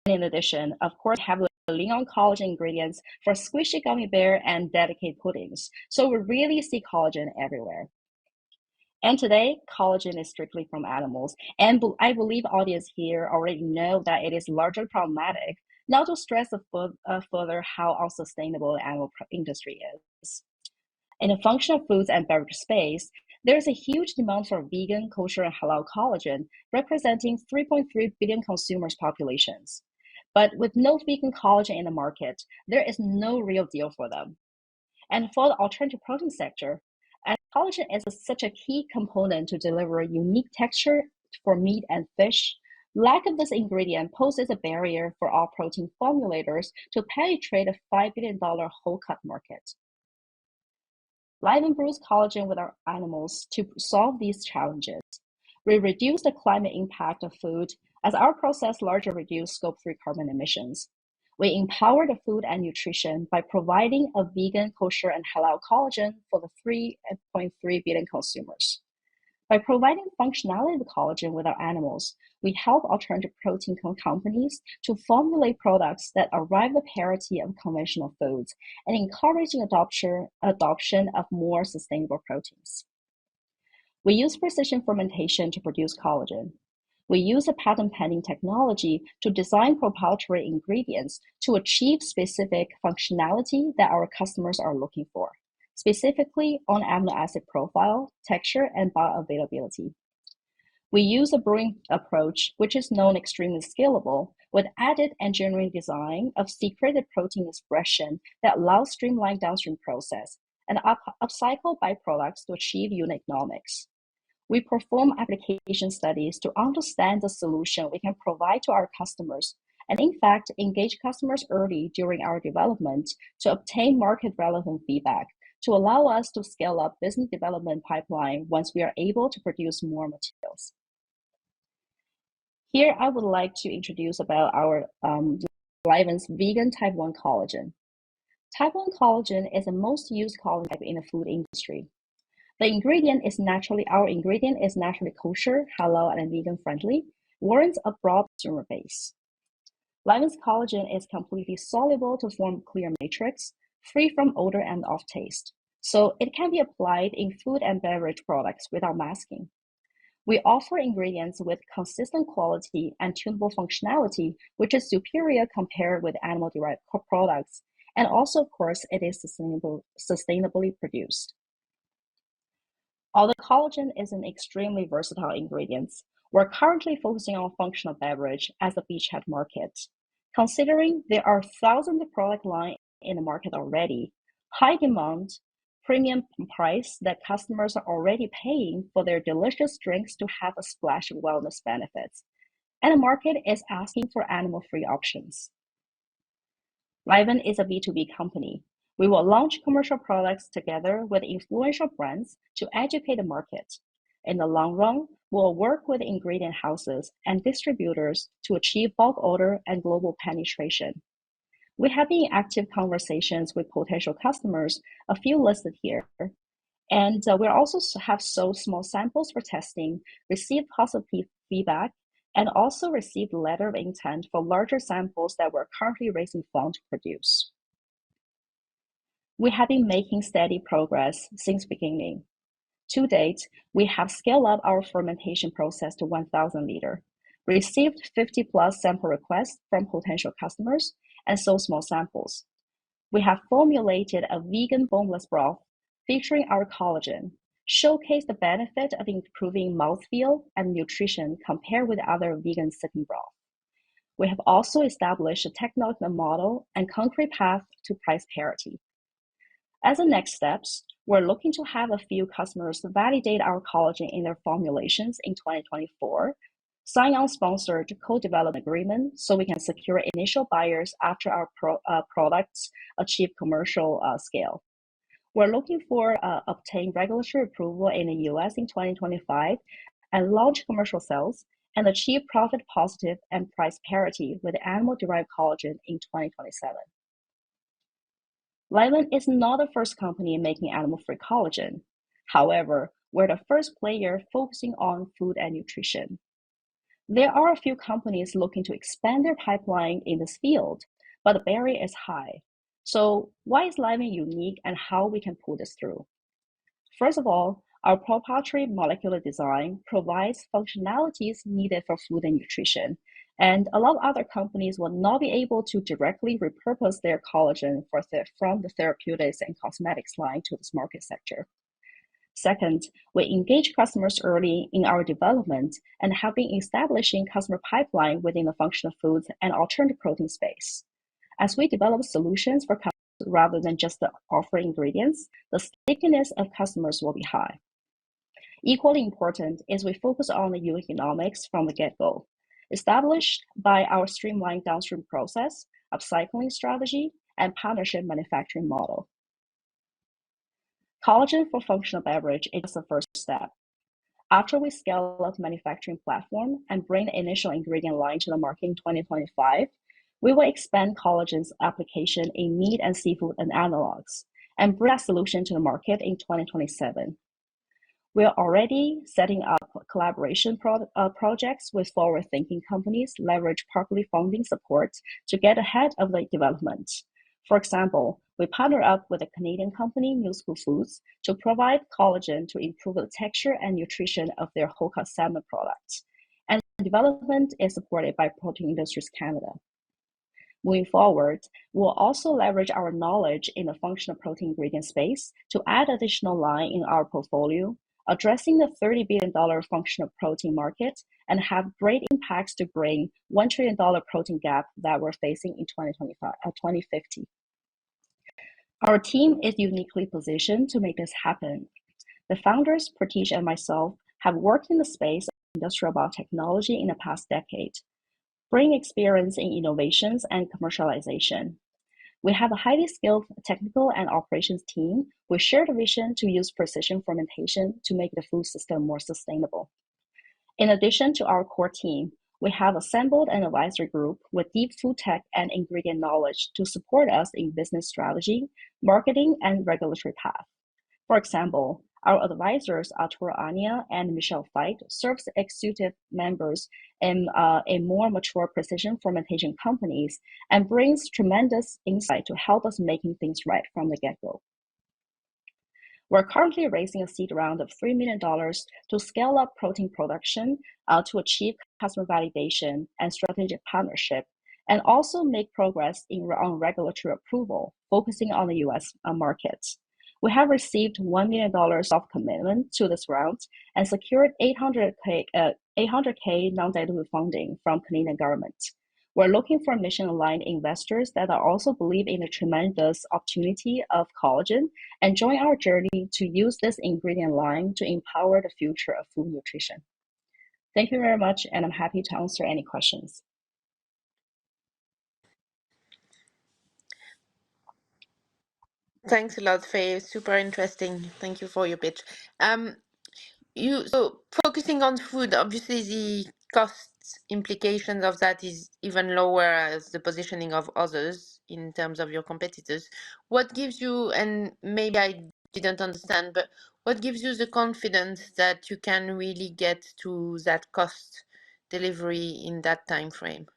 And in addition, of course, we have lean on collagen ingredients for squishy gummy bear and dedicated puddings. So we really see collagen everywhere. And today, collagen is strictly from animals. And I believe audience here already know that it is largely problematic, not to stress further how unsustainable the animal industry is. In the functional foods and beverage space, there's a huge demand for vegan, kosher, and halal collagen, representing 3.3 billion consumers' populations. But with no vegan collagen in the market, there is no real deal for them. And for the alternative protein sector, as collagen is such a key component to deliver a unique texture for meat and fish, lack of this ingredient poses a barrier for all protein formulators to penetrate a $5 billion whole cut market. Liven brews collagen with our animals to solve these challenges. We reduce the climate impact of food as our process largely reduces Scope 3 carbon emissions. We empower the food and nutrition by providing a vegan, kosher, and halal collagen for the 3.3 billion consumers. By providing functionality of collagen with our animals, we help alternative protein companies to formulate products that arrive at parity of conventional foods and encouraging adoption of more sustainable proteins. We use precision fermentation to produce collagen. We use a patent-pending technology to design proprietary ingredients to achieve specific functionality that our customers are looking for, specifically on amino acid profile, texture, and bioavailability. We use a brewing approach, which is known extremely scalable, with added engineering design of secreted protein expression that allows streamlined downstream process and upcycle byproducts to achieve unit economics. We perform application studies to understand the solution we can provide to our customers, and in fact, engage customers early during our development to obtain market-relevant feedback to allow us to scale up business development pipeline once we are able to produce more materials. Here, I would like to introduce about our Liven's vegan type 1 collagen. Type 1 collagen is the most used collagen type in the food industry. Our ingredient is naturally kosher, halal, and vegan friendly, warrants a broad consumer base. Liven's collagen is completely soluble to form clear matrix, free from odor and off taste, so it can be applied in food and beverage products without masking. We offer ingredients with consistent quality and tunable functionality, which is superior compared with animal-derived products, and also, of course, it is sustainably produced. Although collagen is an extremely versatile ingredient, we're currently focusing on functional beverage as a beachhead market. Considering there are thousands of product lines in the market already, high demand, premium price that customers are already paying for their delicious drinks to have a splash of wellness benefits, and the market is asking for animal-free options. Liven is a B2B company. We will launch commercial products together with influential brands to educate the market. In the long run, we'll work with ingredient houses and distributors to achieve bulk order and global penetration. We have been in active conversations with potential customers, a few listed here, and we also have sold small samples for testing, received positive feedback, and also received letter of intent for larger samples that we're currently raising funds to produce. We have been making steady progress since beginning. To date, we have scaled up our fermentation process to 1,000 liters, received 50+ sample requests from potential customers, and sold small samples. We have formulated a vegan boneless broth featuring our collagen, showcase the benefit of improving mouthfeel and nutrition compared with other vegan sipping broth. We have also established a technical model and concrete path to price parity. As a next steps, we're looking to have a few customers validate our collagen in their formulations in 2024, sign on sponsored co-development agreement so we can secure initial buyers after our products achieve commercial scale. We're looking for obtain regulatory approval in the US in 2025 and launch commercial sales and achieve profit positive and price parity with animal-derived collagen in 2027. Liven is not the first company making animal-free collagen. However, we're the first player focusing on food and nutrition. There are a few companies looking to expand their pipeline in this field, but the barrier is high. So why is Liven unique and how we can pull this through? First of all, our proprietary molecular design provides functionalities needed for food and nutrition, and a lot of other companies will not be able to directly repurpose their collagen from the therapeutics and cosmetics line to this market sector. Second, we engage customers early in our development and have been establishing customer pipeline within the functional foods and alternative protein space. As we develop solutions for customers rather than just the offer ingredients, the stickiness of customers will be high. Equally important is we focus on the unit economics from the get-go, established by our streamlined downstream process, upcycling strategy, and partnership manufacturing model. Collagen for functional beverage is the first step. After we scale up manufacturing platform and bring the initial ingredient line to the market in 2025, we will expand collagen's application in meat and seafood and analogs, and bring that solution to the market in 2027. We are already setting up collaboration projects with forward-thinking companies, leverage partly funding support to get ahead of the development. For example, we partner up with a Canadian company, New School Foods, to provide collagen to improve the texture and nutrition of their whole-cut salmon products. And development is supported by Protein Industries Canada. Moving forward, we'll also leverage our knowledge in the functional protein ingredient space to add additional line in our portfolio, addressing the $30 billion functional protein market and have great impacts to bring $1 trillion protein gap that we're facing in 2050. Our team is uniquely positioned to make this happen. The founders, Pratish and myself, have worked in the space of industrial biotechnology in the past decade, bring experience in innovations and commercialization. We have a highly skilled technical and operations team with shared vision to use precision fermentation to make the food system more sustainable. In addition to our core team, we have assembled an advisory group with deep food tech and ingredient knowledge to support us in business strategy, marketing, and regulatory path. For example, our advisors, Arturo Ania and Michelle Feit, serves executive members in more mature precision fermentation companies and brings tremendous insight to help us making things right from the get-go. We're currently raising a seed round of $3 million to scale up protein production to achieve customer validation and strategic partnership, and also make progress on regulatory approval, focusing on the US markets. We have received $1 million soft commitment to this round and secured $800K non-dilutive funding from Canadian government. We're looking for mission-aligned investors that also believe in the tremendous opportunity of collagen and join our journey to use this ingredient line to empower the future of food nutrition. Thank you very much, and I'm happy to answer any questions. Thanks a lot, Faye. Super interesting. Thank you for your pitch. So focusing on food, obviously the cost implications of that is even lower as the positioning of others in terms of your competitors. What gives you, and maybe I didn't understand, but what gives you the confidence that you can really get to that cost delivery in that time frame?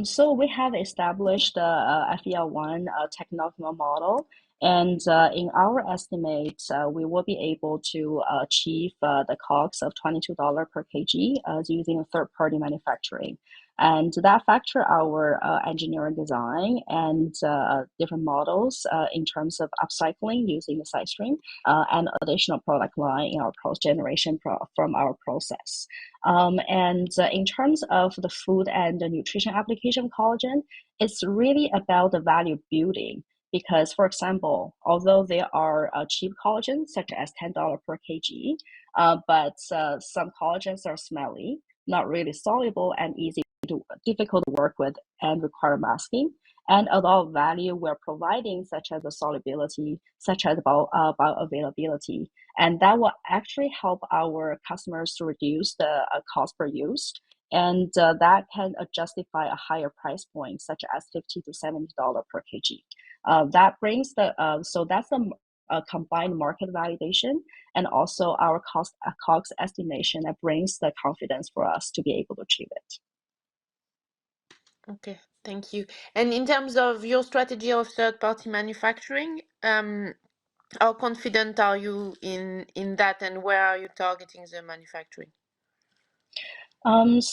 So we have established the FEL1 technical model, and in our estimates, we will be able to achieve the COGS of $22 per kg using a third-party manufacturing. And that factor our engineering design and different models in terms of upcycling using the side stream and additional product line in our generation from our process. And in terms of the food and the nutrition application of collagen, it's really about the value building. Because, for example, although there are cheap collagens such as $10 per kg, but some collagens are smelly, not really soluble, and difficult to work with and require masking. And a lot of value we're providing, such as the solubility, such as bioavailability, and that will actually help our customers to reduce the cost per use. And that can justify a higher price point, such as $50 to $70 per kg. That brings so that's a combined market validation and also our COGS estimation that brings the confidence for us to be able to achieve it. Okay, thank you. And in terms of your strategy of third-party manufacturing, how confident are you in that, and where are you targeting the manufacturing? This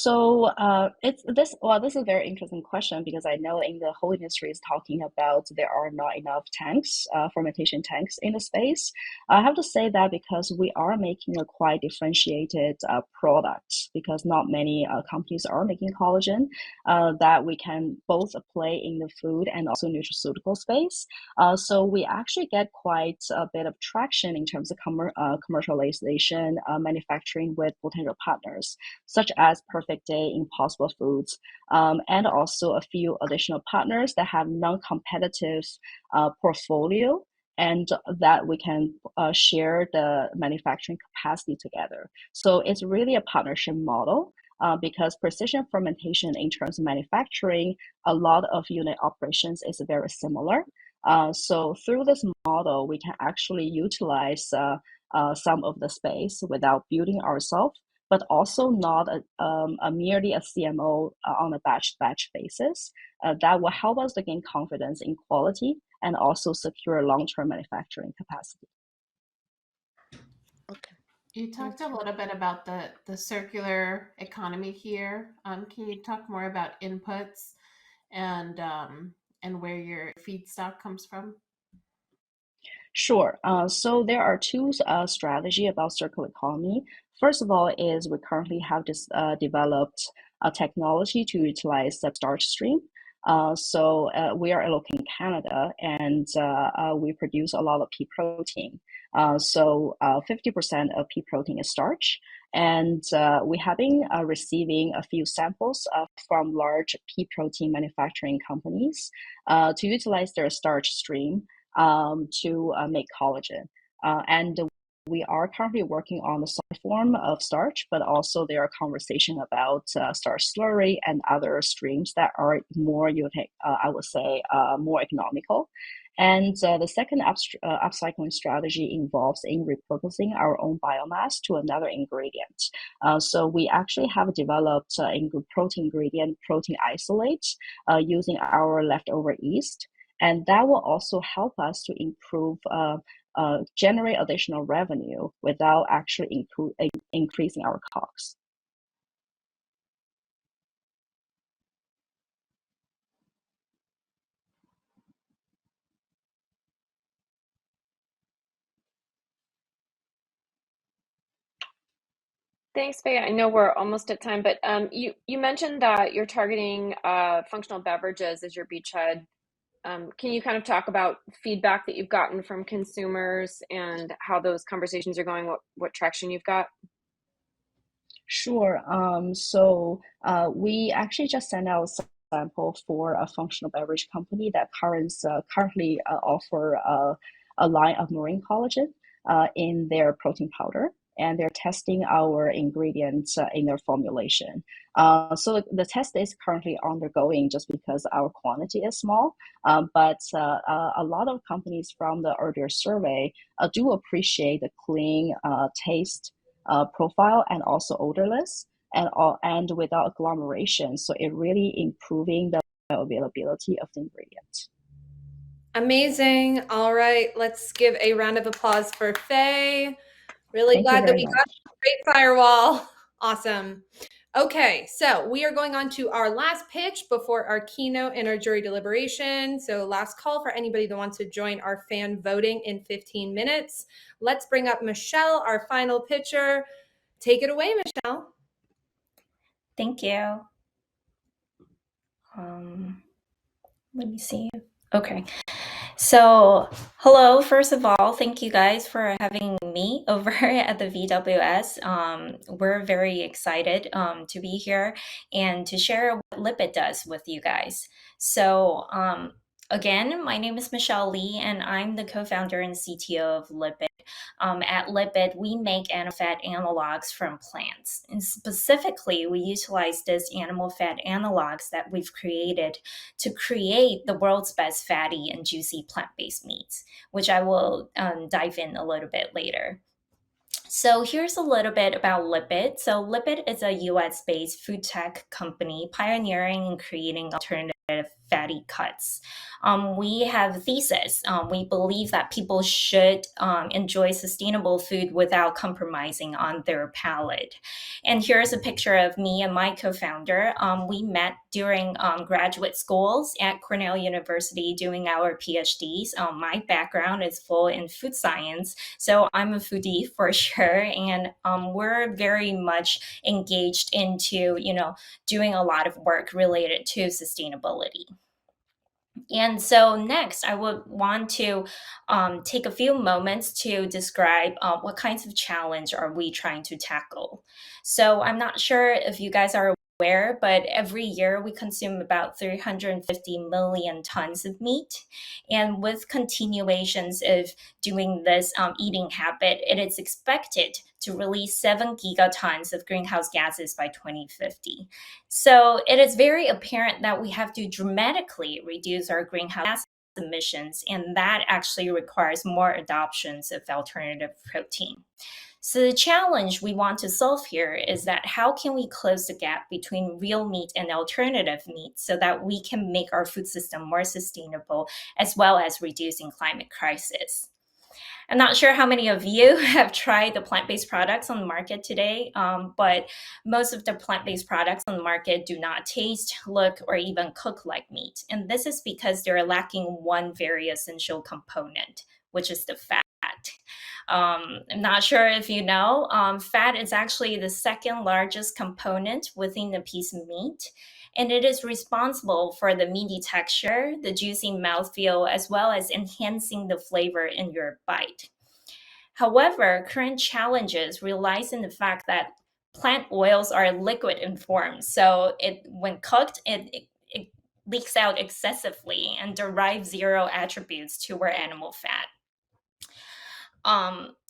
is a very interesting question because I know in the whole industry is talking about there are not enough tanks, fermentation tanks in the space. I have to say that because we are making a quite differentiated product, because not many companies are making collagen that we can both play in the food and also nutraceutical space. So we actually get quite a bit of traction in terms of commercialization, manufacturing with potential partners, such as Perfect Day, Impossible Foods, and also a few additional partners that have non-competitive portfolio, and that we can share the manufacturing capacity together. So it's really a partnership model. Because precision fermentation in terms of manufacturing, a lot of unit operations is very similar. So through this model, we can actually utilize some of the space without building ourselves, but also not merely a CMO on a batch basis. That will help us to gain confidence in quality and also secure long-term manufacturing capacity. Okay. You talked a little bit about the circular economy here. Can you talk more about inputs and where your feedstock comes from? Sure. So there are two strategy about circular economy. First of all, is we currently have developed a technology to utilize the starch stream. So we are located in Canada, and we produce a lot of pea protein. So 50% of pea protein is starch, and we have been receiving a few samples from large pea protein manufacturing companies to utilize their starch stream to make collagen. And we are currently working on the solid form of starch, but also there are conversations about starch slurry and other streams that are more, I would say, more economical. And the second upcycling strategy involves in repurposing our own biomass to another ingredient. So we actually have developed a protein ingredient, protein isolate, using our leftover yeast. And that will also help us to improve, generate additional revenue without actually increasing our costs. Thanks, Faye. I know we're almost at time, but you mentioned that you're targeting functional beverages as your beachhead. Can you kind of talk about feedback that you've gotten from consumers and how those conversations are going, what traction you've got? Sure. So we actually just sent out a sample for a functional beverage company that currently offer a line of marine collagen in their protein powder, and they're testing our ingredients in their formulation. So the test is currently undergoing just because our quantity is small, but a lot of companies from the earlier survey do appreciate the clean taste profile and also odorless and without agglomeration. So it really improving the availability of the ingredients. Amazing. All right, let's give a round of applause for Faye. Really Thank glad you that very we much. got a great firewall. Awesome. Okay, so we are going on to our last pitch before our keynote and our jury deliberation. So last call for anybody that wants to join our fan voting in 15 minutes. Let's bring up Michelle, our final pitcher. Take it away, Michelle. Thank you. Let me see. Okay. So, hello, first of all, thank you guys for having me over at the VWS. We're very excited to be here and to share what Lipid does with you guys. So, again, my name is Michelle Lee, and I'm the co-founder and CTO of Lipid. At Lipid, we make animal fat analogs from plants. And specifically, we utilize these animal fat analogs that we've created to create the world's best fatty and juicy plant-based meats, which I will dive in a little bit later. So here's a little bit about Lipid. So Lipid is a US-based food tech company pioneering and creating alternative fatty cuts. We have a thesis. We believe that people should enjoy sustainable food without compromising on their palate. And here's a picture of me and my co-founder. We met during graduate schools at Cornell University doing our PhDs. My background is full in food science, so I'm a foodie for sure. And we're very much engaged into, doing a lot of work related to sustainability. And so next, I would want to take a few moments to describe what kinds of challenge are we trying to tackle. So I'm not sure if you guys are aware, but every year we consume about 350 million tons of meat. And with continuations of doing this eating habit, it is expected to release 7 gigatons of greenhouse gases by 2050. So it is very apparent that we have to dramatically reduce our greenhouse gas emissions, and that actually requires more adoptions of alternative protein. So the challenge we want to solve here is that how can we close the gap between real meat and alternative meat so that we can make our food system more sustainable as well as reducing climate crisis. I'm not sure how many of you have tried the plant-based products on the market today, but most of the plant-based products on the market do not taste, look, or even cook like meat. And this is because they're lacking one very essential component, which is the fat. I'm not sure if you know, fat is actually the second largest component within a piece of meat. And it is responsible for the meaty texture, the juicy mouthfeel, as well as enhancing the flavor in your bite. However, current challenges relies in the fact that plant oils are liquid in form. So when cooked, it leaks out excessively and derives zero attributes to our animal fat.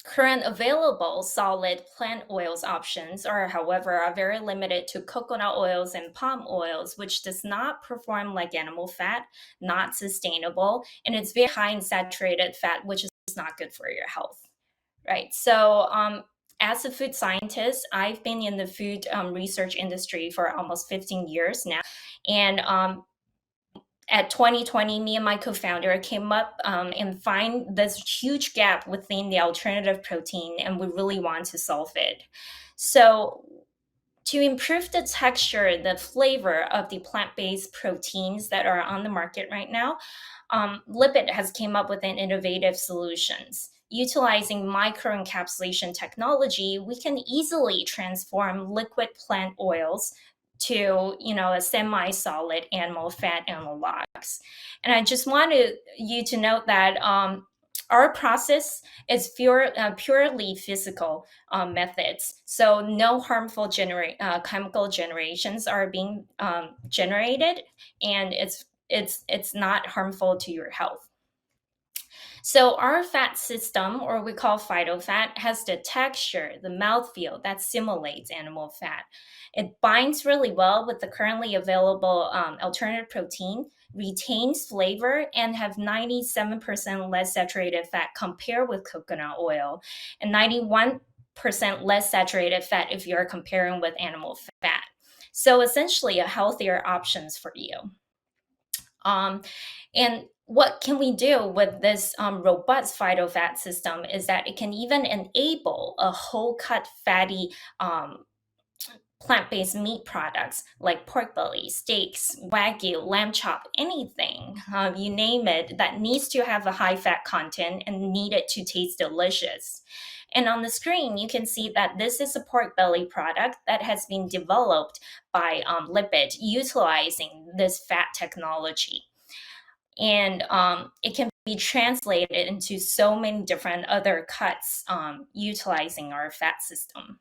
Current available solid plant oils options are, however, very limited to coconut oils and palm oils, which does not perform like animal fat, not sustainable, and it's very high in saturated fat, which is not good for your health, right? So as a food scientist, I've been in the food research industry for almost 15 years now, and at 2020, me and my co-founder came up and find this huge gap within the alternative protein, and we really want to solve it. So to improve the texture, the flavor of the plant-based proteins that are on the market right now, Lipid has came up with an innovative solutions. Utilizing microencapsulation technology, we can easily transform liquid plant oils to a semi-solid animal fat analogs. And I just wanted you to note that our process is purely physical methods. So no harmful chemical generations are being generated, and it's not harmful to your health. So our fat system, or we call phytofat, has the texture, the mouthfeel that simulates animal fat. It binds really well with the currently available alternative protein, retains flavor, and have 97% less saturated fat compared with coconut oil, and 91% less saturated fat if you're comparing with animal fat. So essentially a healthier options for you. And what can we do with this robust phytofat system is that it can even enable a whole cut fatty plant-based meat products like pork belly, steaks, wagyu, lamb chop, anything, you name it, that needs to have a high fat content and need it to taste delicious. And on the screen, you can see that this is a pork belly product that has been developed by Lypid, utilizing this fat technology. And it can be translated into so many different other cuts utilizing our fat system.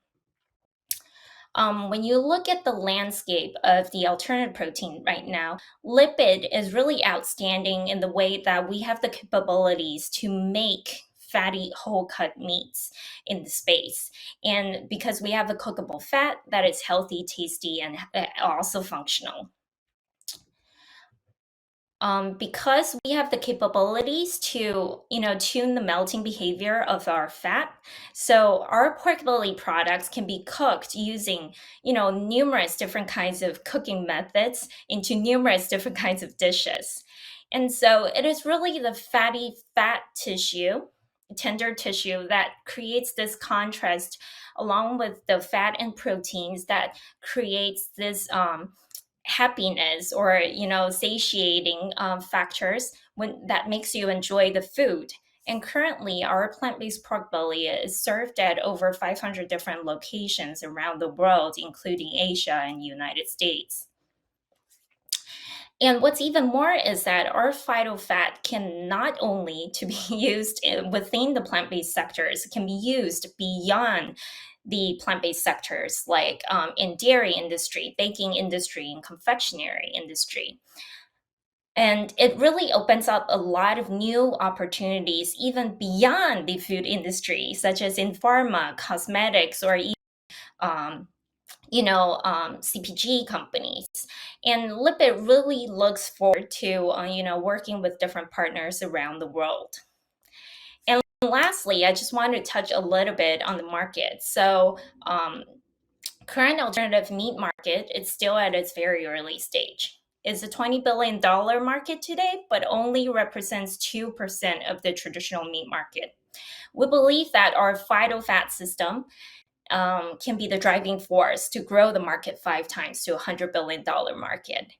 When you look at the landscape of the alternative protein right now, Lypid is really outstanding in the way that we have the capabilities to make fatty whole cut meats in the space. And because we have a cookable fat that is healthy, tasty, and also functional. Because we have the capabilities to, tune the melting behavior of our fat, so our pork belly products can be cooked using, numerous different kinds of cooking methods into numerous different kinds of dishes. And so it is really the fatty fat tissue, tender tissue, that creates this contrast along with the fat and proteins that creates this happiness or satiating factors that makes you enjoy the food. And currently our plant-based pork belly is served at over 500 different locations around the world, including Asia and United States. And what's even more is that our phytofat can not only to be used within the plant-based sectors, it can be used beyond the plant-based sectors, like in dairy industry, baking industry, and confectionery industry. And it really opens up a lot of new opportunities even beyond the food industry, such as in pharma, cosmetics, or even CPG companies. And Lypid really looks forward to working with different partners around the world. And lastly, I just want to touch a little bit on the market. So current alternative meat market is still at its very early stage. It's a $20 billion market today, but only represents 2% of the traditional meat market. We believe that our phytofat system can be the driving force to grow the market 5 times to $100 billion market.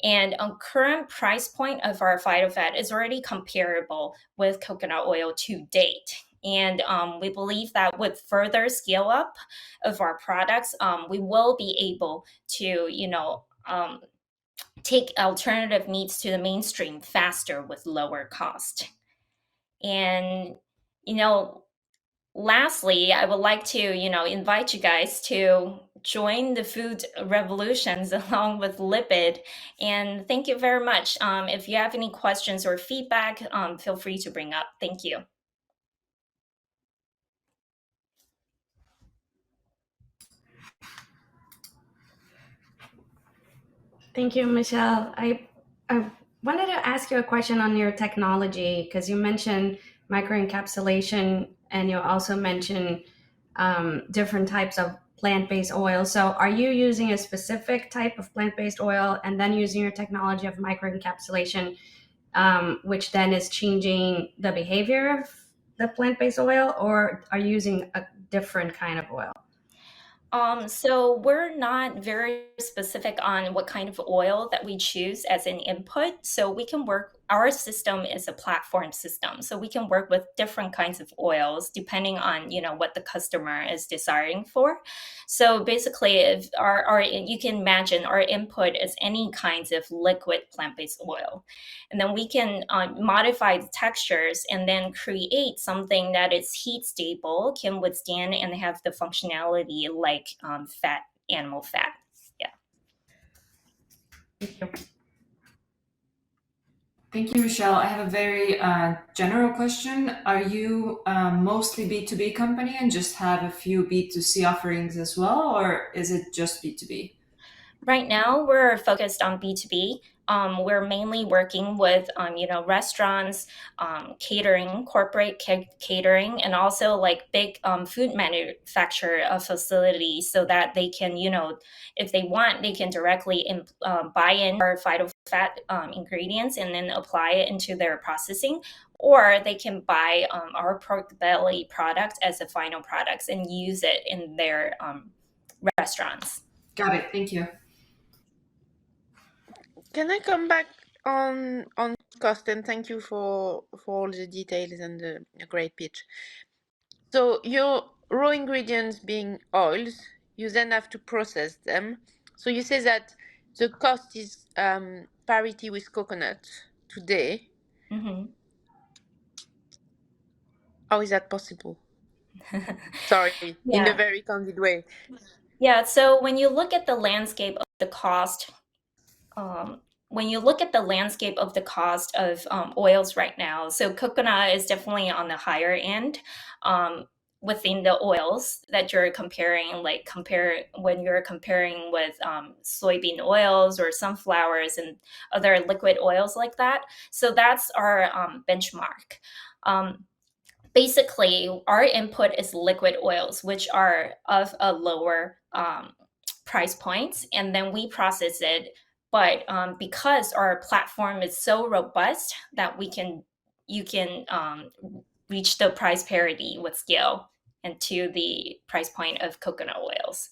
And current price point of our phytofat is already comparable with coconut oil to date. And we believe that with further scale up of our products, we will be able to, take alternative meats to the mainstream faster with lower cost. And, lastly, I would like to, invite you guys to join the food revolutions along with Lypid. And thank you very much. If you have any questions or feedback, feel free to bring up. Thank you. Thank you, Michelle. I wanted to ask you a question on your technology, because you mentioned microencapsulation and you also mentioned different types of plant-based oil. So are you using a specific type of plant-based oil and then using your technology of microencapsulation, which then is changing the behavior of the plant-based oil, or are you using a different kind of oil? So we're not very specific on what kind of oil that we choose as an input. So we can work, our system is a platform system. So we can work with different kinds of oils depending on, what the customer is desiring for. So basically, if you can imagine our input is any kinds of liquid plant-based oil. And then we can modify the textures and then create something that is heat stable, can withstand and have the functionality like animal fat. Yeah. Thank you. Thank you, Michelle. I have a very general question. Are you mostly B2B company and just have a few B2C offerings as well, or is it just B2B? Right now, we're focused on B2B. We're mainly working with, restaurants, catering, corporate catering, and also like big food manufacturer facilities, so that they can, if they want, they can directly buy in our phytofat ingredients and then apply it into their processing, or they can buy our pork belly product as a final product and use it in their restaurants. Got it. Thank you. Can I come back on cost, and thank you for all the details and the great pitch. So your raw ingredients being oils, you then have to process them. So you say that the cost is parity with coconut today. Mm-hmm. How is that possible? Sorry, in a Yeah. very candid way. Yeah. So when you look at the landscape of the cost, when you look at the landscape of the cost of oils right now, so coconut is definitely on the higher end. Within the oils that you're comparing, like when you're comparing with soybean oils or sunflowers and other liquid oils like that. So that's our benchmark. Basically, our input is liquid oils, which are of a lower price points, and then we process it. But because our platform is so robust that you can reach the price parity with scale and to the price point of coconut oils.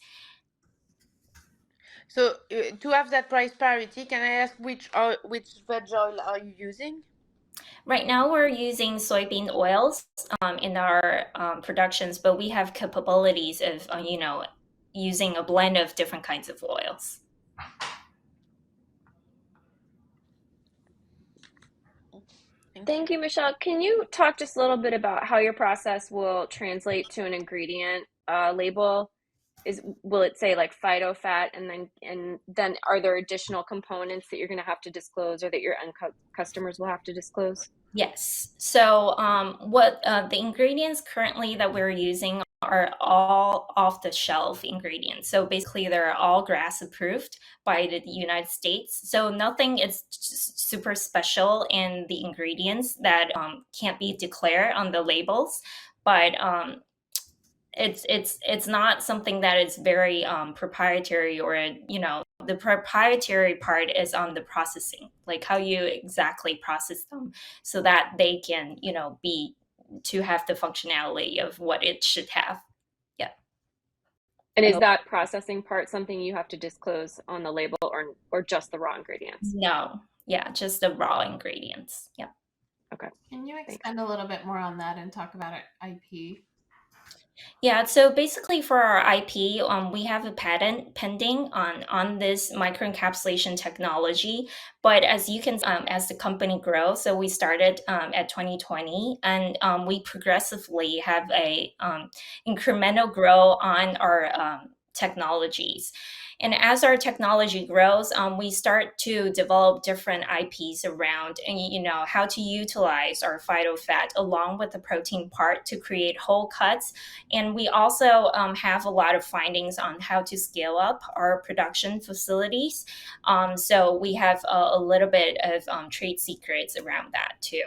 So to have that price parity, can I ask which veg oil are you using? Right now, we're using soybean oils in our productions, but we have capabilities of, using a blend of different kinds of oils. Thank you, Michelle. Can you talk just a little bit about how your process will translate to an ingredient label? Will it say like phyto fat, and then are there additional components that you're going to have to disclose or that your end customers will have to disclose? Yes. So, what the ingredients currently that we're using are all off the shelf ingredients. So basically, they're all GRAS approved by the United States. So nothing is super special in the ingredients that can't be declared on the labels. But it's not something that is very proprietary, or the proprietary part is on the processing, like how you exactly process them so that they can be to have the functionality of what it should have. Yeah. And is that processing part something you have to disclose on the label, or just the raw ingredients? No. Yeah, just the raw ingredients. Yeah. Okay. Can you expand a little bit more on that and talk about IP? Yeah, so basically for our IP, we have a patent pending on this microencapsulation technology. But as you can, as the company grows, so we started at 2020, and we progressively have a incremental grow on our technologies. And as our technology grows, we start to develop different IPs around, and how to utilize our phytofat along with the protein part to create whole cuts. And we also have a lot of findings on how to scale up our production facilities. So we have a little bit of trade secrets around that too.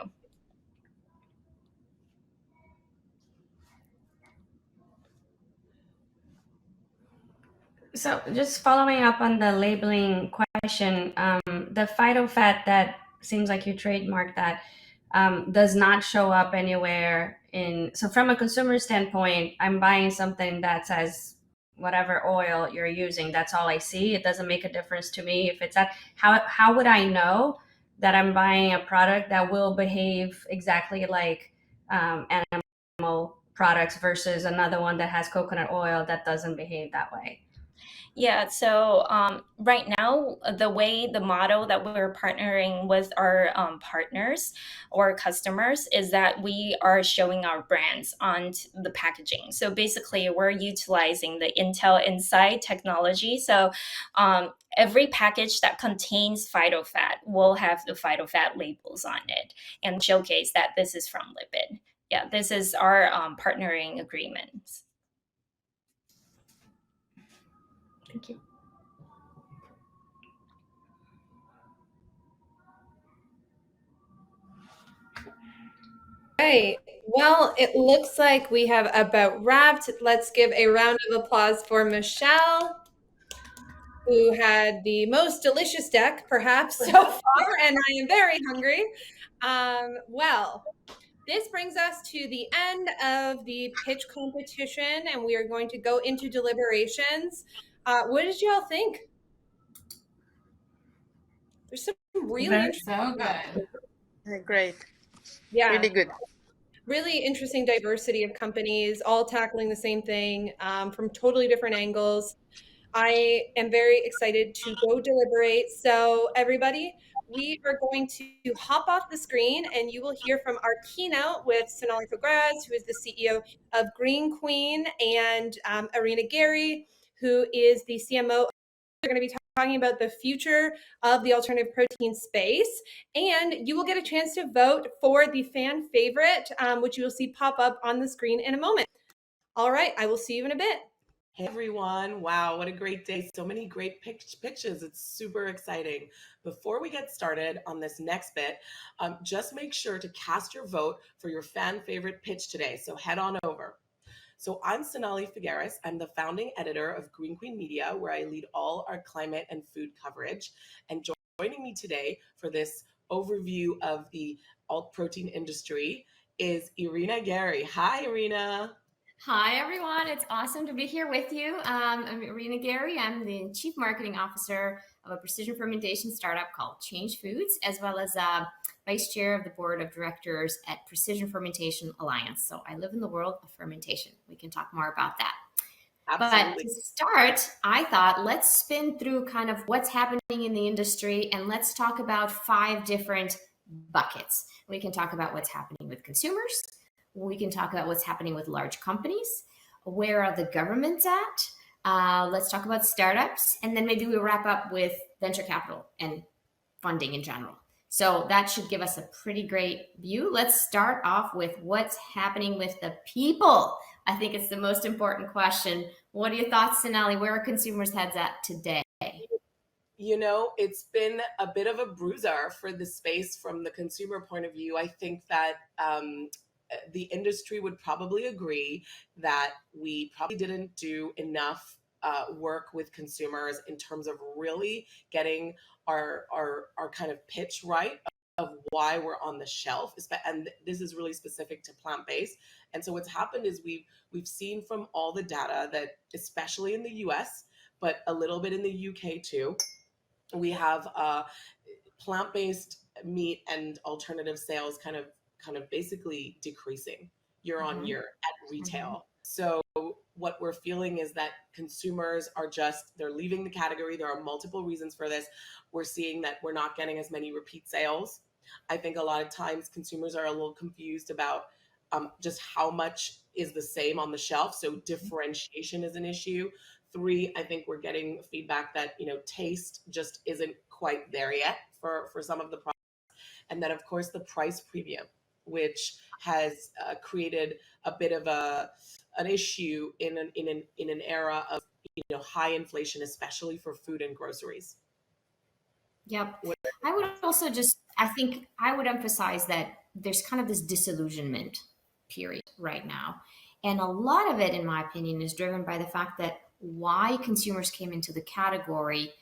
So just following up on the labeling question, the phytofat that seems like you trademarked that does not show up anywhere so from a consumer standpoint, I'm buying something that says whatever oil you're using, that's all I see. It doesn't make a difference to me if it's that. How would I know that I'm buying a product that will behave exactly like animal products versus another one that has coconut oil that doesn't behave that way? Yeah, so right now, the model that we're partnering with our partners or customers is that we are showing our brands on the packaging. So basically, we're utilizing the Intel Inside technology. So every package that contains phytofat will have the phytofat labels on it and showcase that this is from Lypid. Yeah, this is our partnering agreements. Thank you. Right. Well, it looks like we have about wrapped. Let's give a round of applause for Michelle, who had the most delicious deck, perhaps, so far, and I am very hungry. Well, this brings us to the end of the pitch competition, and we are going to go into deliberations. What did y'all think? There's some really interesting So stuff. good. Great. Yeah, Really good. really interesting diversity of companies, all tackling the same thing from totally different angles. I am very excited to go deliberate. So, everybody, we are going to hop off the screen and you will hear from our keynote with Sonali Figueres, who is the CEO of Green Queen, and Irina Gerry, who is the CMO. We're going to be talking about the future of the alternative protein space. And you will get a chance to vote for the fan favorite, which you will see pop up on the screen in a moment. All right, I will see you in a bit. Hey everyone, wow, what a great day. So many great pitches. It's super exciting. Before we get started on this next bit, just make sure to cast your vote for your fan favorite pitch today. So head on over. So I'm Sonali Figueres. I'm the founding editor of Green Queen Media, where I lead all our climate and food coverage. And joining me today for this overview of the alt protein industry is Irina Gerry. Hi, Irina. Hi, everyone. It's awesome to be here with you. I'm Irina Gerry. I'm the Chief Marketing Officer of a precision fermentation startup called Change Foods, as well as Vice Chair of the Board of Directors at Precision Fermentation Alliance. So I live in the world of fermentation. We can talk more about that. Absolutely. But to start, I thought let's spin through kind of what's happening in the industry and let's talk about 5 different buckets. We can talk about what's happening with consumers. We can talk about what's happening with large companies. Where are the governments at? Let's talk about startups. And then maybe we'll wrap up with venture capital and funding in general. So that should give us a pretty great view. Let's start off with what's happening with the people. I think it's the most important question. What are your thoughts, Sonali? Where are consumers' heads at today? You know, it's been a bit of a bruiser for the space from the consumer point of view. I think that the industry would probably agree that we probably didn't do enough work with consumers in terms of really getting our kind of pitch right of why we're on the shelf. And this is really specific to plant-based. And so what's happened is we've seen from all the data that, especially in the US, but a little bit in the UK too, we have plant-based meat and alternative sales kind of basically decreasing year on year at retail. So what we're feeling is that consumers are they're leaving the category. There are multiple reasons for this. We're seeing that we're not getting as many repeat sales. I think a lot of times consumers are a little confused about just how much is the same on the shelf. So differentiation is an issue. 3, I think we're getting feedback that, taste just isn't quite there yet for some of the products. And then, of course, the price premium, which has created a bit of an issue in an era of high inflation, especially for food and groceries. Yep. I think I would emphasize that there's kind of this disillusionment period right now. And a lot of it, in my opinion, is driven by the fact that why consumers came into the category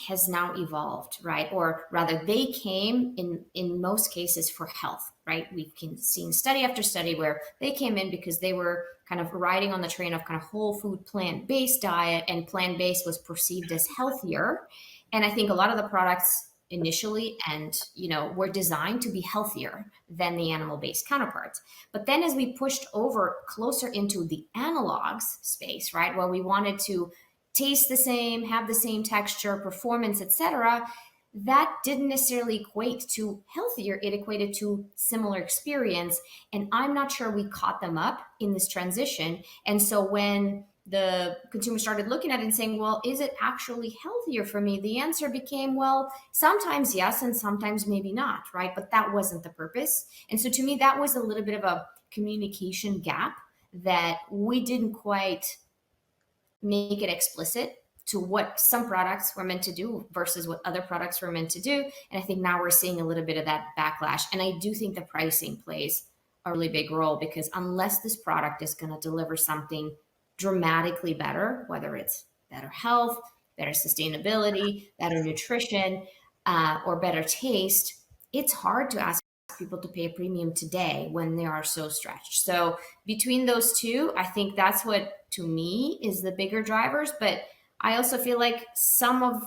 has now evolved, right? Or rather, they came in most cases for health, right? We've seen study after study where they came in because they were kind of riding on the train of kind of whole food plant-based diet, and plant-based was perceived as healthier. And I think a lot of the products initially were designed to be healthier than the animal-based counterparts. But then as we pushed over closer into the analogs space, right, where we wanted to taste the same, have the same texture, performance, etc., that didn't necessarily equate to healthier. It equated to similar experience. And I'm not sure we caught them up in this transition. And so when the consumer started looking at it and saying, well, is it actually healthier for me? The answer became, well, sometimes yes, and sometimes maybe not, right? But that wasn't the purpose. And so to me, that was a little bit of a communication gap that we didn't quite make it explicit to what some products were meant to do versus what other products were meant to do. And I think now we're seeing a little bit of that backlash. And I do think the pricing plays a really big role, because unless this product is going to deliver something dramatically better, whether it's better health, better sustainability, better nutrition, or better taste, it's hard to ask people to pay a premium today when they are so stretched. So between those two, I think that's what, to me, is the bigger drivers. But I also feel like some of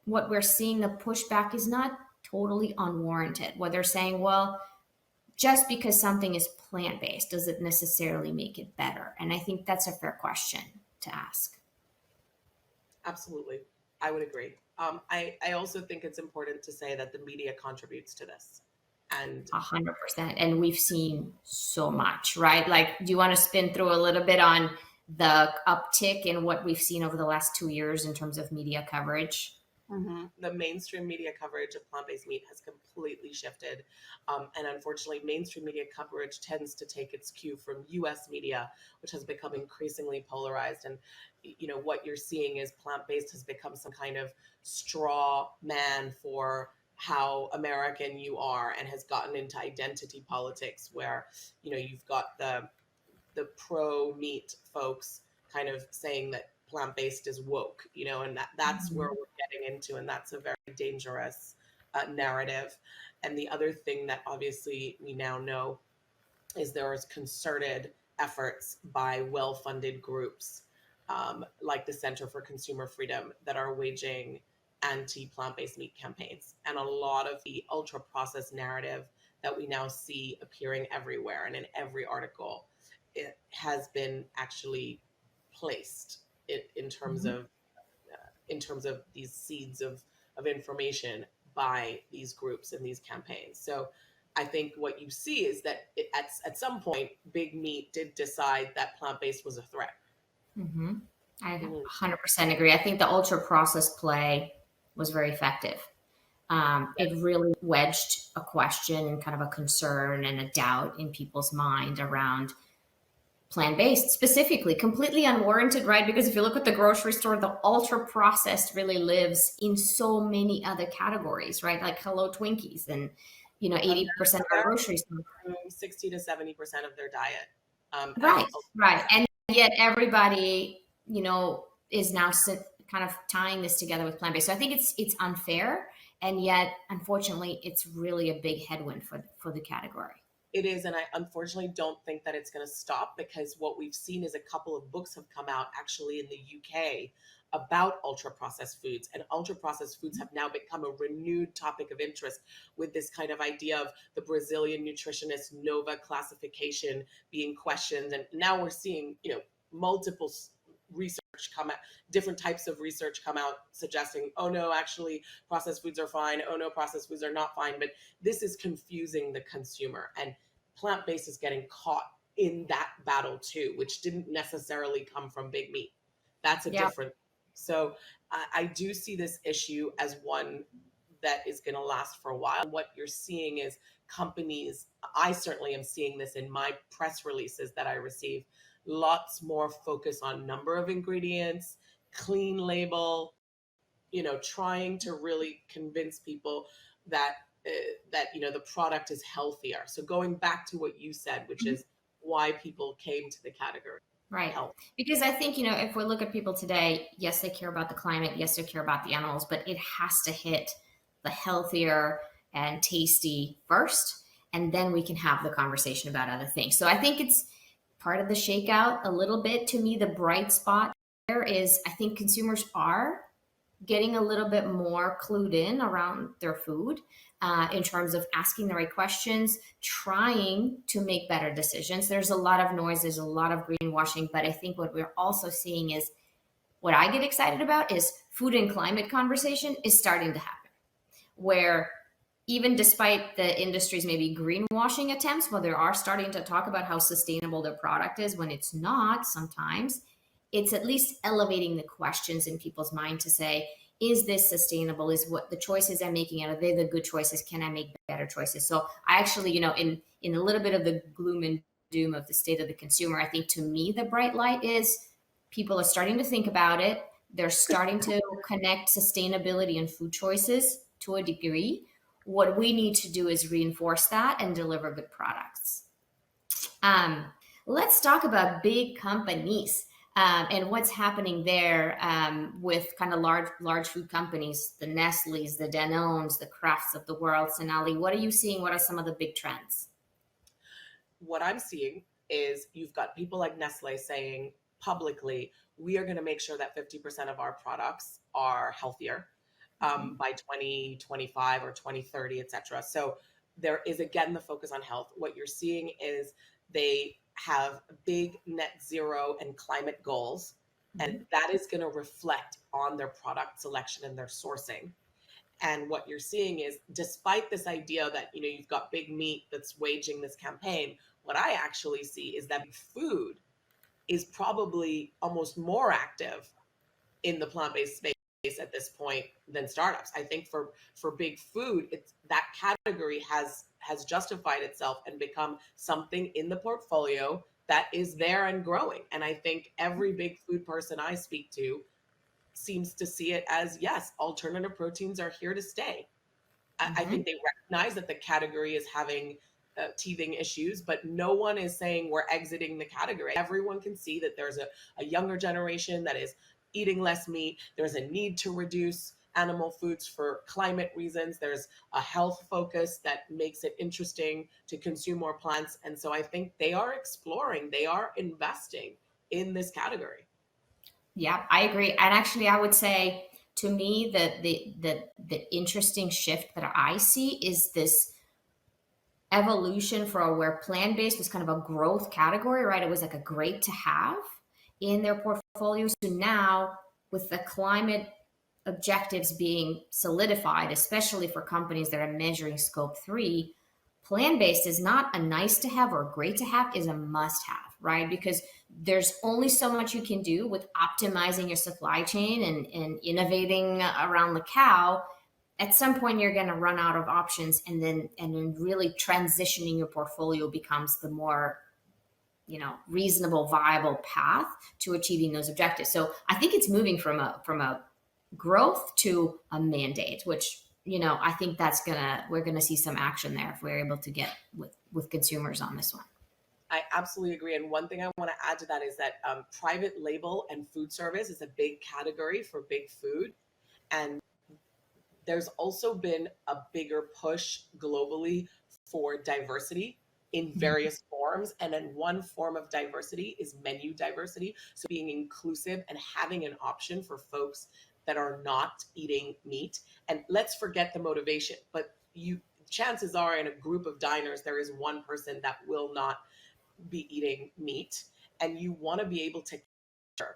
what we're seeing, the pushback is not totally unwarranted, where they're saying, well, just because something is plant-based, does it necessarily make it better? And I think that's a fair question to ask. Absolutely. I would agree. I also think it's important to say that the media contributes to this. And 100%. And we've seen so much, right? Like, do you want to spin through a little bit on the uptick in what we've seen over the last 2 years in terms of media coverage? the mainstream media coverage of plant-based meat has completely shifted. And unfortunately, mainstream media coverage tends to take its cue from US media, which has become increasingly polarized. And, you know, what you're seeing is plant-based has become some kind of straw man for how American you are, and has gotten into identity politics where, you know, you've got the pro-meat folks kind of saying that plant-based is woke, you know, and that's where we're getting into, and that's a very dangerous narrative. And the other thing that obviously we now know is there is concerted efforts by well-funded groups like the Center for Consumer Freedom that are waging anti-plant-based meat campaigns. And a lot of the ultra-processed narrative that we now see appearing everywhere and in every article, it has been actually placed in terms of these seeds of information by these groups and these campaigns. So I think what you see is that at some point, big meat did decide that plant-based was a threat. I 100% agree. I think the ultra processed play was very effective. It really wedged a question and kind of a concern and a doubt in people's mind around plant-based, specifically, completely unwarranted, right? Because if you look at the grocery store, the ultra processed really lives in so many other categories, right? Like Hello Twinkies and, you know, 80% of our grocery store. 60 to 70% of their diet. Right. And yet everybody, you know, is now kind of tying this together with plant-based. So I think it's unfair. And yet, unfortunately, it's really a big headwind for the category. It is, and I unfortunately don't think that it's going to stop, because what we've seen is a couple of books have come out actually in the UK about ultra-processed foods, and ultra-processed foods have now become a renewed topic of interest with this kind of idea of the Brazilian nutritionist Nova classification being questioned. And now we're seeing, you know, multiple research come out, different types of research come out suggesting, oh no, actually processed foods are fine. Oh no, processed foods are not fine. But this is confusing the consumer, and plant-based is getting caught in that battle too, which didn't necessarily come from big meat. That's a different. So I do see this issue as one that is going to last for a while. What you're seeing is companies, I certainly am seeing this in my press releases that I receive, lots more focus on number of ingredients, clean label, you know, trying to really convince people that you know, the product is healthier. So going back to what you said, which is why people came to the category. Right. Health. Because I think, you know, if we look at people today, yes, they care about the climate. Yes, they care about the animals, but it has to hit the healthier and tasty first. And then we can have the conversation about other things. So I think it's part of the shakeout a little bit. To me, the bright spot there is, I think consumers are getting a little bit more clued in around their food in terms of asking the right questions, trying to make better decisions. There's a lot of noise, there's a lot of greenwashing, but I think what we're also seeing is, what I get excited about is food and climate conversation is starting to happen, where even despite the industry's maybe greenwashing attempts, well, they are starting to talk about how sustainable their product is when it's not sometimes. It's at least elevating the questions in people's mind to say, is this sustainable? Is what the choices I'm making, are they the good choices? Can I make better choices? So I actually, you know, in a little bit of the gloom and doom of the state of the consumer, I think to me, the bright light is people are starting to think about it. They're starting to connect sustainability and food choices to a degree. What we need to do is reinforce that and deliver good products. Let's talk about big companies. And what's happening there with kind of large food companies, the Nestle's, the Danones, the Krafts of the world. Sonali, what are you seeing? What are some of the big trends? What I'm seeing is you've got people like Nestle saying publicly, we are going to make sure that 50% of our products are healthier by 2025 or 2030, etc. So there is, again, the focus on health. What you're seeing is they have big net zero and climate goals, and that is going to reflect on their product selection and their sourcing. And what you're seeing is, despite this idea that, you know, you've got big meat that's waging this campaign, what I actually see is that food is probably almost more active in the plant-based space at this point than startups. I think for big food, it's that category has justified itself and become something in the portfolio that is there and growing. And I think every big food person I speak to seems to see it as, yes, alternative proteins are here to stay. I think they recognize that the category is having teething issues, but no one is saying we're exiting the category. Everyone can see that there's a younger generation that is eating less meat. There's a need to reduce animal foods for climate reasons. There's a health focus that makes it interesting to consume more plants. And so I think they are exploring, they are investing in this category. Yeah, I agree. And actually, I would say, to me, the interesting shift that I see is this evolution for where plant-based was kind of a growth category, right? It was like a great to have in their portfolio. So now, with the climate objectives being solidified, especially for companies that are measuring scope 3, plant-based is not a nice to have or great to have, is a must have, right? Because there's only so much you can do with optimizing your supply chain and innovating around the cow. At some point, you're going to run out of options, and then really transitioning your portfolio becomes the more, you know, reasonable, viable path to achieving those objectives. So I think it's moving from a growth to a mandate, which, you know, I think we're gonna see some action there if we're able to get with consumers on this one. I absolutely agree. And one thing I want to add to that is that private label and food service is a big category for big food. And there's also been a bigger push globally for diversity in various forms. And then one form of diversity is menu diversity. So being inclusive and having an option for folks that are not eating meat. And let's forget the motivation, but chances are in a group of diners, there is one person that will not be eating meat, and you want to be able to capture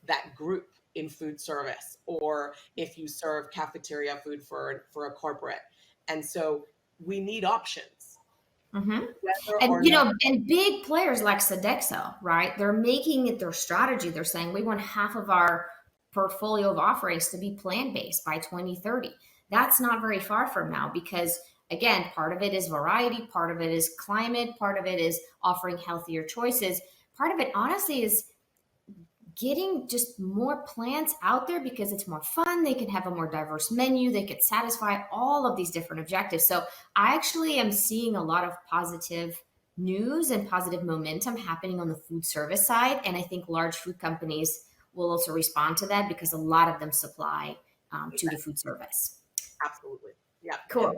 that group in food service, or if you serve cafeteria food for a corporate. And so we need options. And, you know, and big players like Sodexo, right? They're making it their strategy. They're saying we want half of our portfolio of offerings to be plant-based by 2030. That's not very far from now, because again, part of it is variety, part of it is climate, part of it is offering healthier choices. Part of it, honestly, is getting just more plants out there because it's more fun. They can have a more diverse menu. They could satisfy all of these different objectives. So I actually am seeing a lot of positive news and positive momentum happening on the food service side. And I think large food companies will also respond to that because a lot of them supply to the food service. Absolutely. Yeah. Cool. And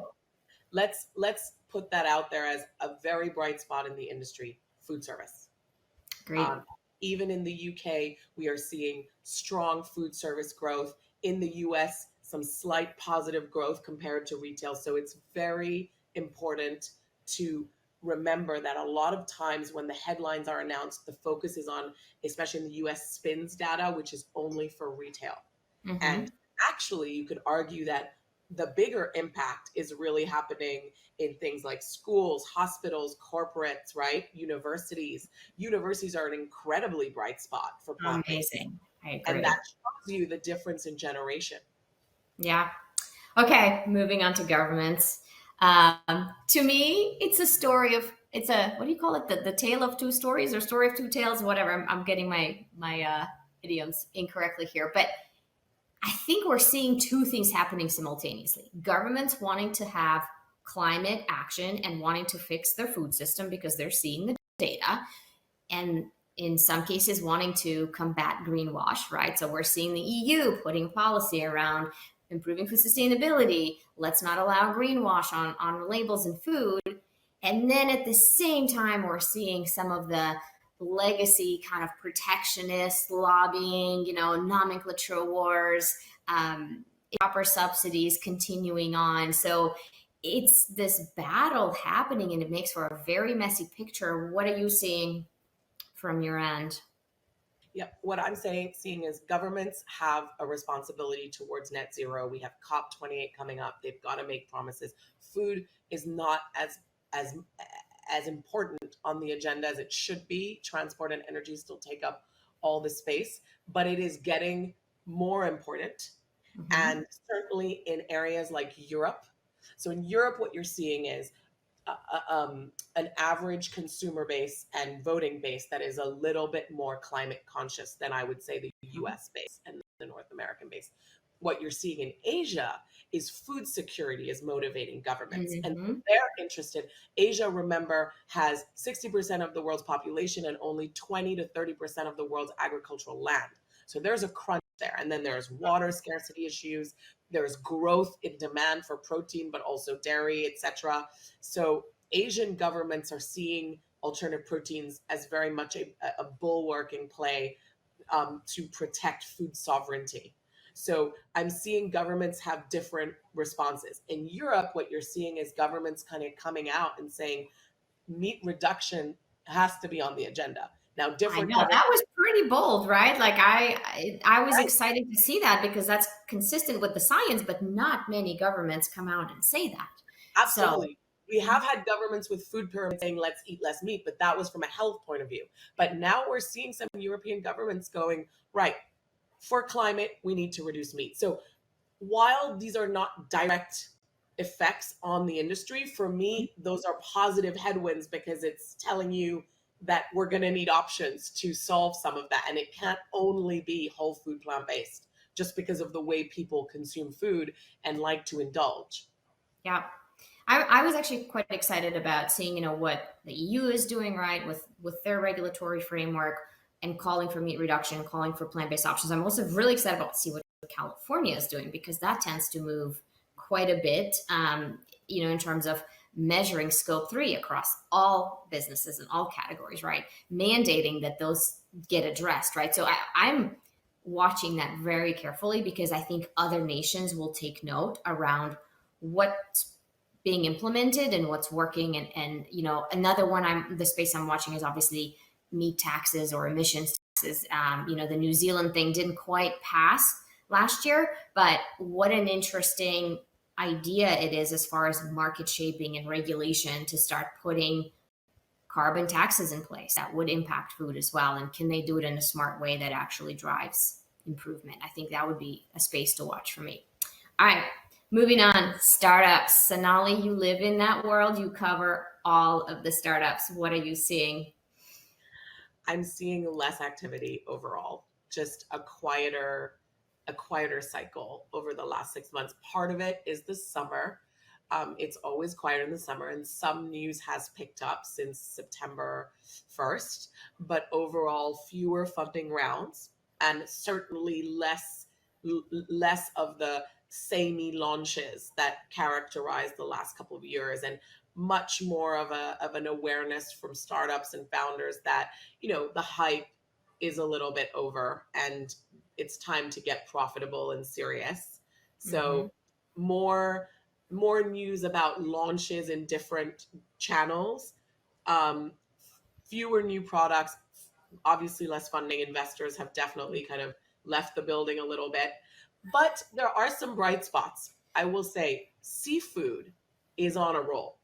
let's put that out there as a very bright spot in the industry, food service. Great. Even in the UK, we are seeing strong food service growth. In the US, some slight positive growth compared to retail. So it's very important to remember that a lot of times when the headlines are announced, the focus is on, especially in the US, SPINS data, which is only for retail. And actually, you could argue that the bigger impact is really happening in things like schools, hospitals, corporates, right? Universities. Universities are an incredibly bright spot for plant-based. Amazing. I agree. And that shows you the difference in generation. Yeah. Okay. Moving on to governments. To me, it's a story of, what do you call it? The tale of two stories, or story of two tales, whatever. I'm getting my idioms incorrectly here, but I think we're seeing two things happening simultaneously. Governments wanting to have climate action and wanting to fix their food system because they're seeing the data, and in some cases wanting to combat greenwash, right? So we're seeing the EU putting policy around improving food sustainability. Let's not allow greenwash on labels and food. And then at the same time, we're seeing some of the legacy kind of protectionist lobbying, nomenclature wars, proper subsidies continuing on. So it's this battle happening, and it makes for a very messy picture. What are you seeing from your end? Yeah, what I'm seeing is governments have a responsibility towards net zero. We have COP28 coming up. They've got to make promises. Food is not as important on the agenda as it should be. Transport and energy still take up all the space, but it is getting more important. And certainly in areas like Europe. So in Europe, what you're seeing is an average consumer base and voting base that is a little bit more climate conscious than I would say the US base and the North American base. What you're seeing in Asia is food security is motivating governments, and they're interested. Asia, remember, has 60% of the world's population and only 20 to 30% of the world's agricultural land. So there's a crunch there. And then there's water scarcity issues. There's growth in demand for protein, but also dairy, etc. So Asian governments are seeing alternative proteins as very much a bulwarking play to protect food sovereignty. So I'm seeing governments have different responses. In Europe, what you're seeing is governments kind of coming out and saying meat reduction has to be on the agenda. Now, different. I know, that was pretty bold, right? Like I was excited to see that because that's consistent with the science, but not many governments come out and say that. Absolutely. So, we have had governments with food pyramids saying, let's eat less meat, but that was from a health point of view. But now we're seeing some European governments going, right, for climate, we need to reduce meat. So while these are not direct effects on the industry, for me, those are positive headwinds because it's telling you that we're going to need options to solve some of that. And it can't only be whole food plant-based just because of the way people consume food and like to indulge. Yeah. I was actually quite excited about seeing, what the EU is doing, right, with their regulatory framework and calling for meat reduction, calling for plant-based options. I'm also really excited about to see what California is doing because that tends to move quite a bit, in terms of measuring scope 3 across all businesses and all categories, right? Mandating that those get addressed, right? So I'm watching that very carefully because I think other nations will take note around what's being implemented and what's working. And another one the space I'm watching is obviously meat taxes or emissions taxes. The New Zealand thing didn't quite pass last year, but what an interesting idea it is as far as market shaping and regulation to start putting carbon taxes in place that would impact food as well. And can they do it in a smart way that actually drives improvement? I think that would be a space to watch for me. All right, moving on, startups. Sonali, you live in that world. You cover all of the startups. What are you seeing? I'm seeing less activity overall, just a quieter cycle over the last 6 months. Part of it is the summer. It's always quieter in the summer, and some news has picked up since September 1st, but overall fewer funding rounds and certainly less of the samey launches that characterized the last couple of years, and much more of an awareness from startups and founders that, the hype is a little bit over and it's time to get profitable and serious. So more news about launches in different channels, fewer new products, obviously less funding. Investors have definitely kind of left the building a little bit, but there are some bright spots. I will say seafood is on a roll,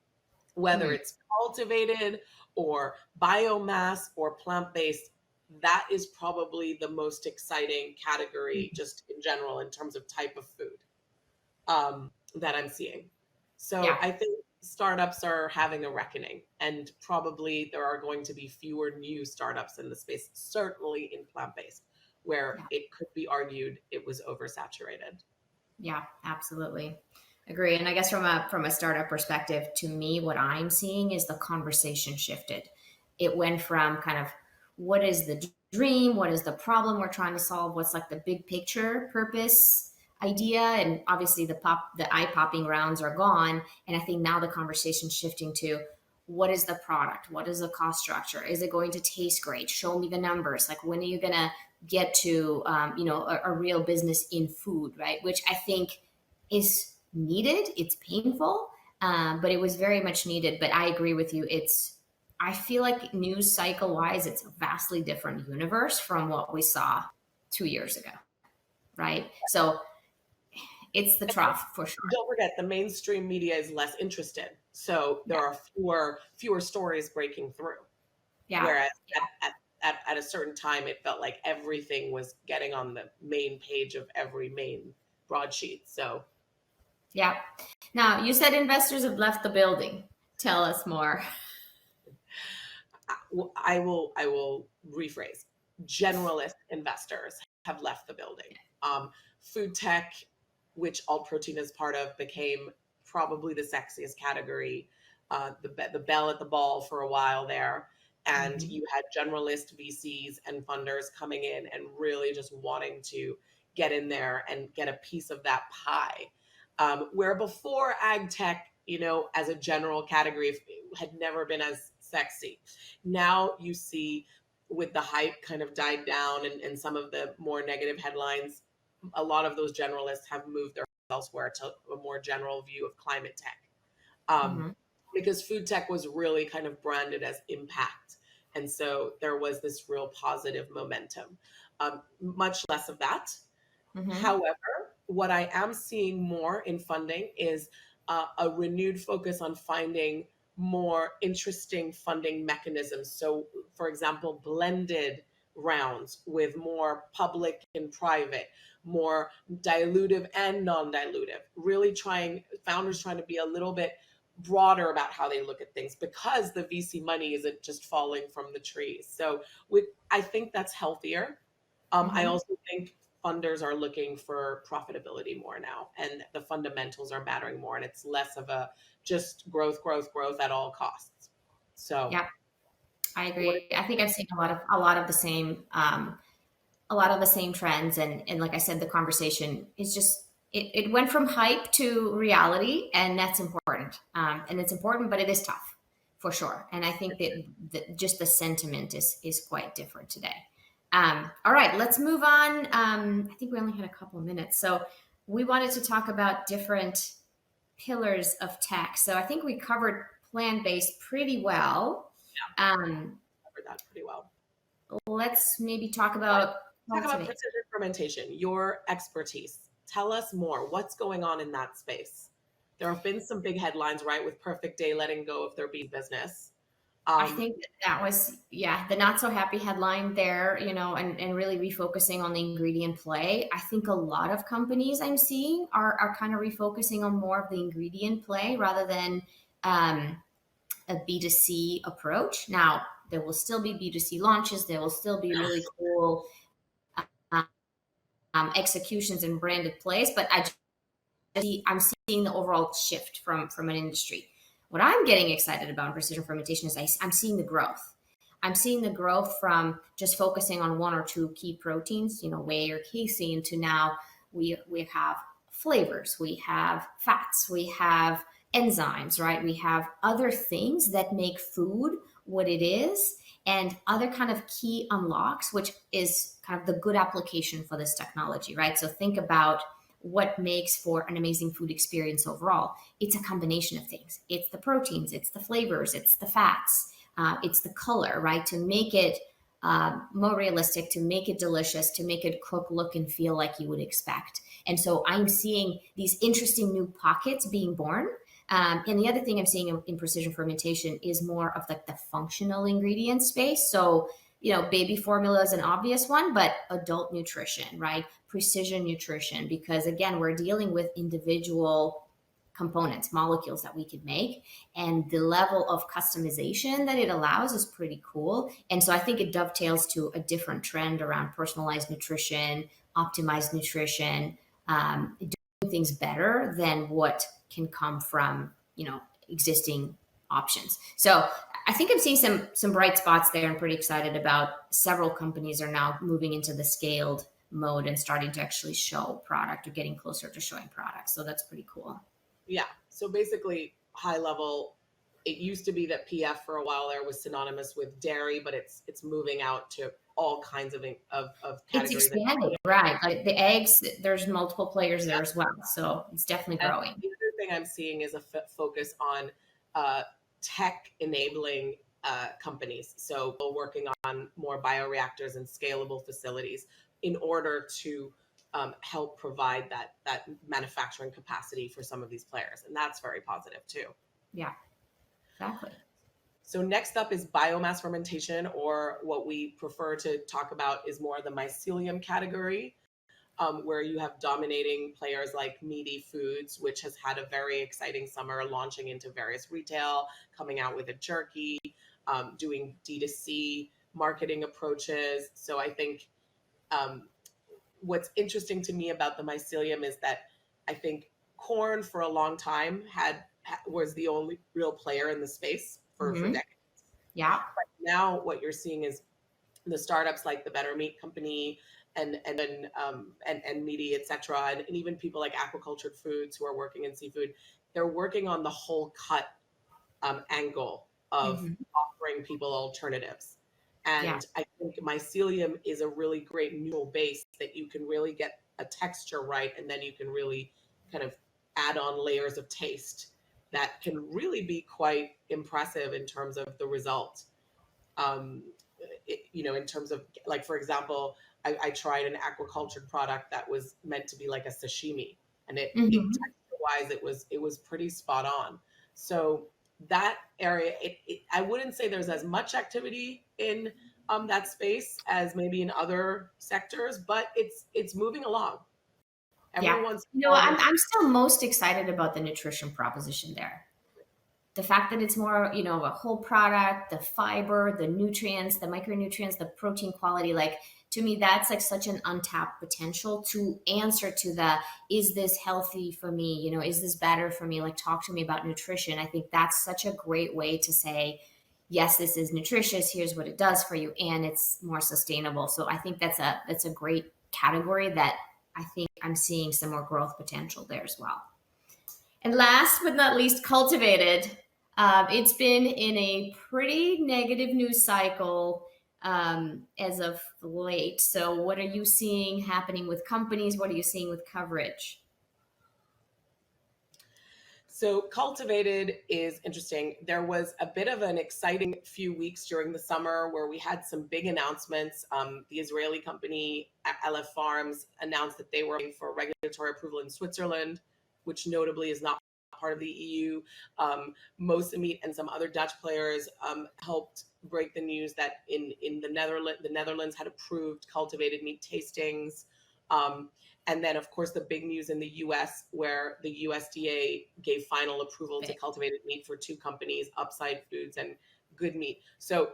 whether it's cultivated or biomass or plant-based. That is probably the most exciting category just in general in terms of type of food that I'm seeing. So yeah. I think startups are having a reckoning, and probably there are going to be fewer new startups in the space, certainly in plant-based, where it could be argued it was oversaturated. Yeah, absolutely. Agree. And I guess from a startup perspective, to me, what I'm seeing is the conversation shifted. It went from kind of what is the dream? What is the problem we're trying to solve? What's like the big picture purpose idea? And obviously the eye-popping rounds are gone. And I think now the conversation's shifting to what is the product? What is the cost structure? Is it going to taste great? Show me the numbers. Like, when are you going to get to, a real business in food, right? Which I think is needed. It's painful, but it was very much needed. But I agree with you. I feel like news cycle wise, it's a vastly different universe from what we saw 2 years ago, right? So it's the trough for sure. Don't forget, the mainstream media is less interested, so there are fewer stories breaking through. Yeah. Whereas at a certain time, it felt like everything was getting on the main page of every main broadsheet. So, yeah. Now, you said investors have left the building. Tell us more. I will rephrase. Generalist investors have left the building. Food tech, which Alt Protein is part of, became probably the sexiest category, the belle at the ball for a while there. And you had generalist VCs and funders coming in and really just wanting to get in there and get a piece of that pie. Where before ag tech, as a general category, had never been as sexy. Now you see, with the hype kind of died down and some of the more negative headlines, a lot of those generalists have moved their elsewhere to a more general view of climate tech. Because food tech was really kind of branded as impact. And so there was this real positive momentum. Much less of that. However, what I am seeing more in funding is a renewed focus on finding more interesting funding mechanisms. So, for example, blended rounds with more public and private, more dilutive and non-dilutive, really founders trying to be a little bit broader about how they look at things, because the VC money isn't just falling from the trees. So I think that's healthier. I also think funders are looking for profitability more now, and the fundamentals are mattering more, and it's less of a just growth at all costs. So yeah, I agree. I think I've seen a lot of the same trends, and like I said, the conversation is just it went from hype to reality, and that's important. And it's important, but it is tough for sure. And I think that just the sentiment is quite different today. All right, let's move on. I think we only had a couple of minutes, so we wanted to talk about different pillars of tech. So I think we covered plant-based pretty well. Covered that pretty well. Let's maybe talk about precision fermentation, your expertise. Tell us more. What's going on in that space? There have been some big headlines, right, with Perfect Day letting go of their beef business. I think that was, the not so happy headline there, and really refocusing on the ingredient play. I think a lot of companies I'm seeing are kind of refocusing on more of the ingredient play rather than a B2C approach. Now, there will still be B2C launches. There will still be really cool executions and branded plays, but I'm seeing the overall shift from an industry. What I'm getting excited about in precision fermentation is I'm seeing the growth. I'm seeing the growth from just focusing on one or two key proteins, whey or casein, to now we have flavors, we have fats, we have enzymes, right? We have other things that make food what it is, and other kind of key unlocks, which is kind of the good application for this technology, right? So think about what makes for an amazing food experience overall. It's a combination of things. It's the proteins, it's the flavors, it's the fats, it's the color, right? To make it more realistic, to make it delicious, to make it cook, look, and feel like you would expect. And so I'm seeing these interesting new pockets being born. And the other thing I'm seeing in precision fermentation is more of like the functional ingredient space. So, baby formula is an obvious one, but adult nutrition, right? Precision nutrition, because again, we're dealing with individual components, molecules that we could make, and the level of customization that it allows is pretty cool. And so I think it dovetails to a different trend around personalized nutrition, optimized nutrition, doing things better than what can come from, existing options. So I think I'm seeing some bright spots there, and pretty excited about several companies are now moving into the scaled mode and starting to actually show product or getting closer to showing product. So that's pretty cool. Yeah. So basically, high level, it used to be that PF for a while there was synonymous with dairy, but it's moving out to all kinds of It's categories. expanding, right? Like the eggs, there's multiple players there as well. So it's definitely And growing. the other thing I'm seeing is a focus on tech enabling companies. So we're working on more bioreactors and scalable facilities in order to help provide that manufacturing capacity for some of these players. And that's very positive too. Yeah, exactly. So next up is biomass fermentation, or what we prefer to talk about is more the mycelium category, where you have dominating players like Meaty Foods, which has had a very exciting summer, launching into various retail, coming out with a jerky, doing D2C marketing approaches. So I think what's interesting to me about the mycelium is that I think corn for a long time was the only real player in the space for decades. Yeah. But now what you're seeing is the startups like the Better Meat Company and Meaty, etc., and even people like Aquacultured Foods who are working in seafood, they're working on the whole cut angle of offering people alternatives. And I think mycelium is a really great neutral base that you can really get a texture right, and then you can really kind of add on layers of taste that can really be quite impressive in terms of the result. In terms of, like, for example, I tried an aquacultured product that was meant to be like a sashimi, and it texture-wise, it was pretty spot on. So that area, I wouldn't say there's as much activity in that space as maybe in other sectors, but it's moving along. Everyone's I'm still most excited about the nutrition proposition there. The fact that it's more, a whole product, the fiber, the nutrients, the micronutrients, the protein quality, like, to me, that's like such an untapped potential to answer to the, is this healthy for me? Is this better for me? Like, talk to me about nutrition. I think that's such a great way to say, yes, this is nutritious. Here's what it does for you. And it's more sustainable. So I think that's a great category that I think I'm seeing some more growth potential there as well. And last but not least, cultivated. It's been in a pretty negative news cycle as of late. So what are you seeing happening with companies? What are you seeing with coverage? So cultivated is interesting. There was a bit of an exciting few weeks during the summer where we had some big announcements. The Israeli company Aleph Farms announced that they were waiting for regulatory approval in Switzerland, which notably is not part of the EU. Most Meat and some other Dutch players helped break the news that in the Netherlands had approved cultivated meat tastings. And then, of course, the big news in the US, where the USDA gave final approval to cultivated meat for two companies, Upside Foods and Good Meat. So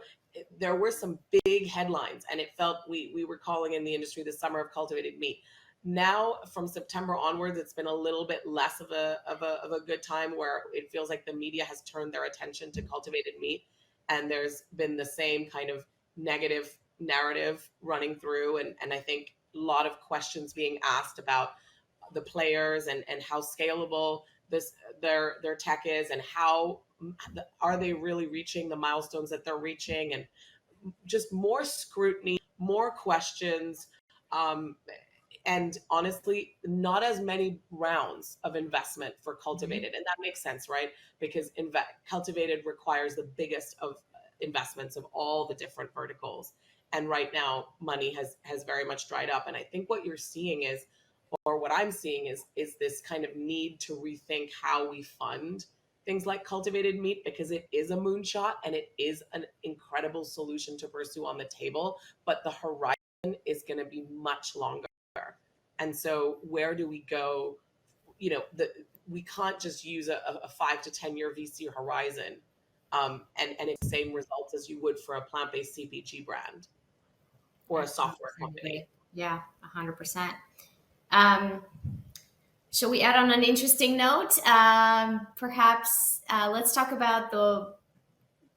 there were some big headlines, and it felt we were calling in the industry the summer of cultivated meat. Now, from September onwards, it's been a little bit less of a good time, where it feels like the media has turned their attention to cultivated meat, and there's been the same kind of negative narrative running through, and I think a lot of questions being asked about the players and how scalable their tech is, and how are they really reaching the milestones that they're reaching, and just more scrutiny, more questions. And honestly, not as many rounds of investment for cultivated. And that makes sense, right? Because cultivated requires the biggest of investments of all the different verticals. And right now, money has very much dried up. And I think what you're seeing is, or what I'm seeing is this kind of need to rethink how we fund things like cultivated meat, because it is a moonshot and it is an incredible solution to pursue on the table, but the horizon is going to be much longer. And so where do we go? We can't just use a 5 to 10 year VC horizon and it's the same results as you would for a plant-based CPG brand or a software company. Yeah, 100%. Shall we add on an interesting note? Perhaps let's talk about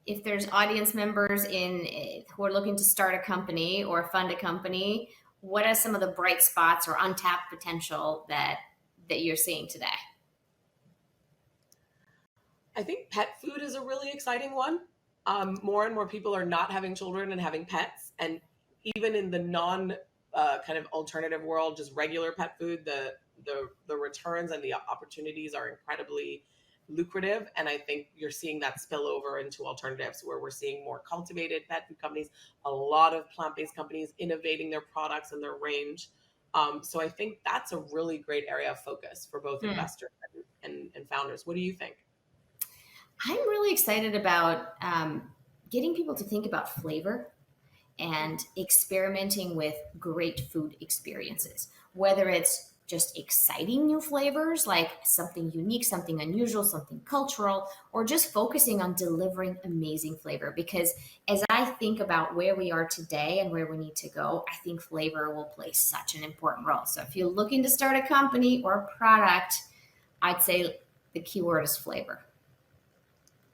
if there's audience members who are looking to start a company or fund a company, what are some of the bright spots or untapped potential that you're seeing today? I I think pet food is a really exciting one. More and more people are not having children and having pets, and even in the non kind of alternative world, just regular pet food, the returns and the opportunities are incredibly lucrative. And I think you're seeing that spill over into alternatives, where we're seeing more cultivated pet food companies, a lot of plant-based companies innovating their products and their range. So I think that's a really great area of focus for both investors and founders. What do you think? I'm really excited about getting people to think about flavor and experimenting with great food experiences, whether it's just exciting new flavors, like something unique, something unusual, something cultural, or just focusing on delivering amazing flavor. Because as I think about where we are today and where we need to go, I think flavor will play such an important role. So if you're looking to start a company or a product, I'd say the keyword is flavor.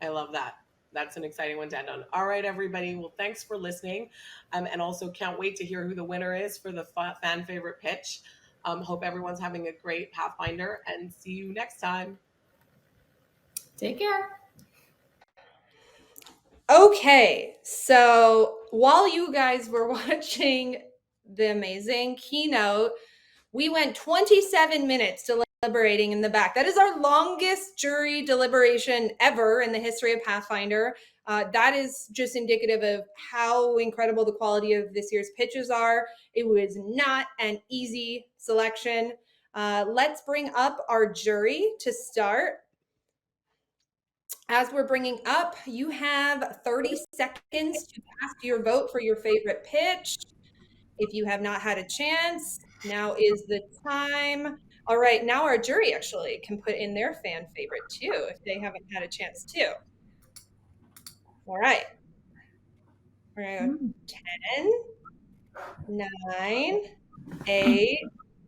I love that. That's an exciting one to end on. All right, everybody. Well, thanks for listening. And also can't wait to hear who the winner is for the fan favorite pitch. Hope everyone's having a great Pathfinder, and see you next time. Take care. Okay, so while you guys were watching the amazing keynote, we went 27 minutes deliberating in the back. That is our longest jury deliberation ever in the history of Pathfinder. That is just indicative of how incredible the quality of this year's pitches are. It was not an easy selection. Let's bring up our jury to start. As we're bringing up, you have 30 seconds to cast your vote for your favorite pitch. If you have not had a chance, now is the time. All right, now our jury actually can put in their fan favorite too, if they haven't had a chance to. All right. We're gonna go 10, 9, 8,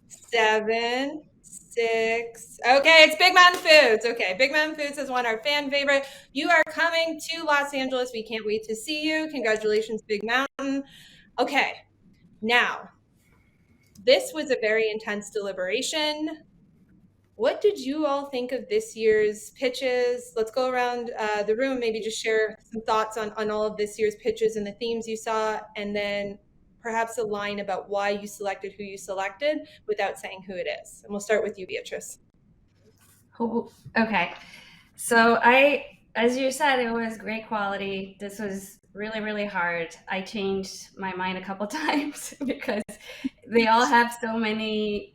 7, 6. Okay, it's Big Mountain Foods. Okay, Big Mountain Foods has won our fan favorite. You are coming to Los Angeles. We can't wait to see you. Congratulations, Big Mountain. Okay, now, this was a very intense deliberation. What did you all think of this year's pitches? Let's go around the room, maybe just share some thoughts on all of this year's pitches and the themes you saw, and then perhaps a line about why you selected who you selected without saying who it is. And we'll start with you, Beatrice. Okay. So as you said, it was great quality. This was really, really hard. I changed my mind a couple times because they all have so many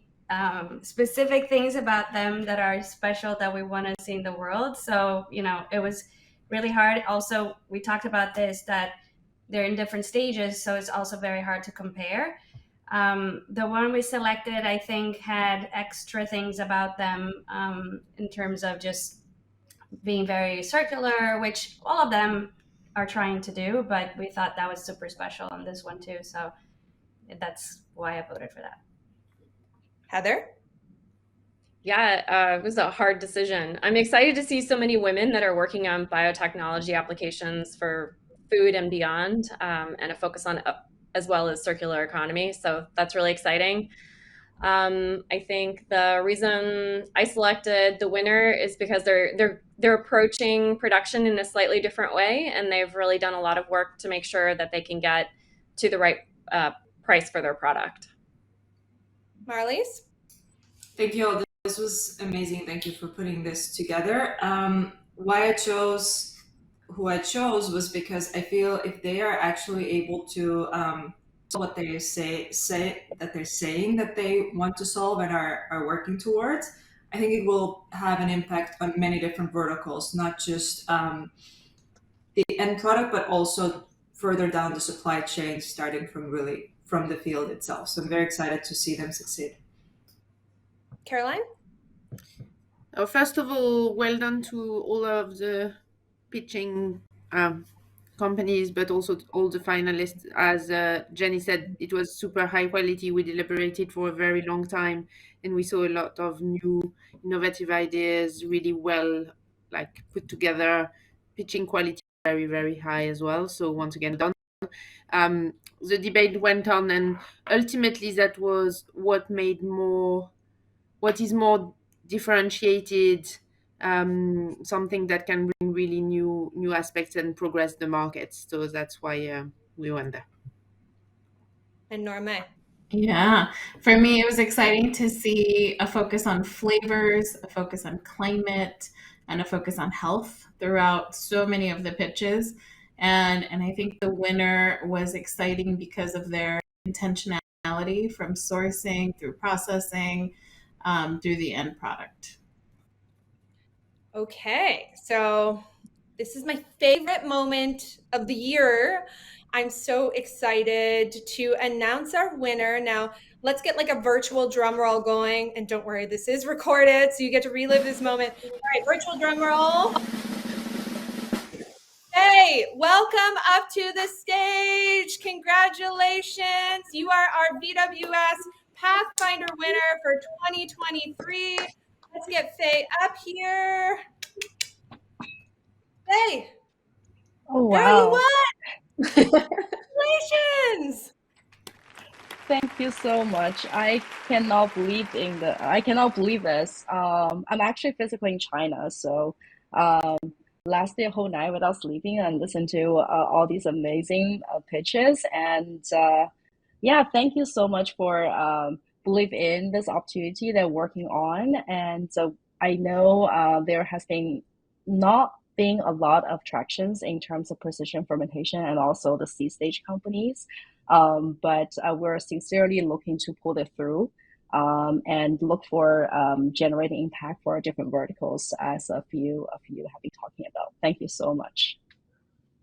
specific things about them that are special that we want to see in the world. So, it was really hard. Also, we talked about this, that they're in different stages, so it's also very hard to compare. The one we selected, I think, had extra things about them in terms of just being very circular, which all of them are trying to do, but we thought that was super special on this one too. So that's why I voted for that. Heather? Yeah, it was a hard decision. I'm excited to see so many women that are working on biotechnology applications for food and beyond, and a focus on as well as circular economy. So that's really exciting. I think the reason I selected the winner is because they're approaching production in a slightly different way, and they've really done a lot of work to make sure that they can get to the right price for their product. Marlies? Thank you all. This was amazing. Thank you for putting this together. Why I chose who I chose was because I feel if they are actually able to what they say that they're saying that they want to solve and are working towards, I think it will have an impact on many different verticals, not just the end product, but also further down the supply chain, starting from the field itself. So I'm very excited to see them succeed. Caroline? First of all, well done to all of the pitching companies, but also all the finalists. As Jenny said, it was super high quality. We deliberated for a very long time, and we saw a lot of new innovative ideas, really well put together. Pitching quality very, very high as well. So once again, done. The debate went on, and ultimately that was what is more differentiated something that can bring really new aspects and progress the market. So that's why we went there. And Norma. Yeah, for me, it was exciting to see a focus on flavors, a focus on climate, and a focus on health throughout so many of the pitches. And I think the winner was exciting because of their intentionality from sourcing through processing through the end product. Okay, so this is my favorite moment of the year. I'm so excited to announce our winner. Now, let's get like a virtual drum roll going. And don't worry, this is recorded, so you get to relive this moment. All right, virtual drum roll. Hey, welcome up to the stage. Congratulations. You are our VWS Pathfinder winner for 2023. Let's get Faye up here. Hey. Oh, Girl, you wow. won! Congratulations! Thank you so much. I cannot believe this. I'm actually physically in China, so lasted a whole night without sleeping and listened to all these amazing pitches. And yeah, thank you so much for believe in this opportunity that we're working on. And I know there has been not being a lot of tractions in terms of precision fermentation and also the seed stage companies. But we're sincerely looking to pull it through and look for generating impact for our different verticals, as a few of you have been talking about. Thank you so much.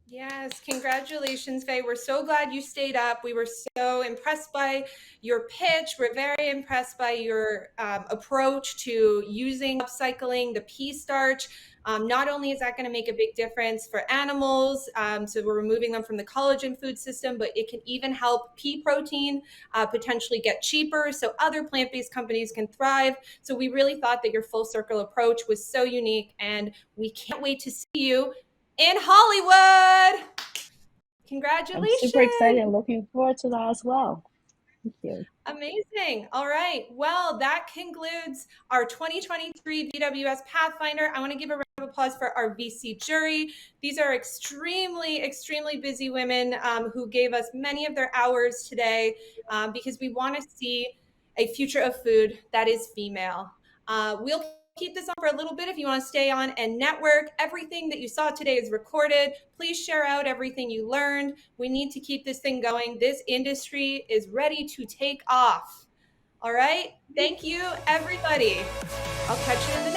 Yes, congratulations, Faye. We're so glad you stayed up. We were so impressed by your pitch. We're very impressed by your approach to using upcycling the pea starch. Not only is that going to make a big difference for animals, so we're removing them from the collagen food system, but it can even help pea protein potentially get cheaper so other plant-based companies can thrive. So we really thought that your full circle approach was so unique, and we can't wait to see you in Hollywood. Congratulations. I'm super excited and looking forward to that as well. Thank you. Amazing. All right. Well, that concludes our 2023 VWS Pathfinder. I want to give a round of applause for our VC jury. These are extremely, extremely busy women who gave us many of their hours today because we want to see a future of food that is female. We'll keep this on for a little bit if you want to stay on and network. Everything that you saw today is recorded. Please share out everything you learned. We need to keep this thing going. This industry is ready to take off. All right. Thank you, everybody. I'll catch you in the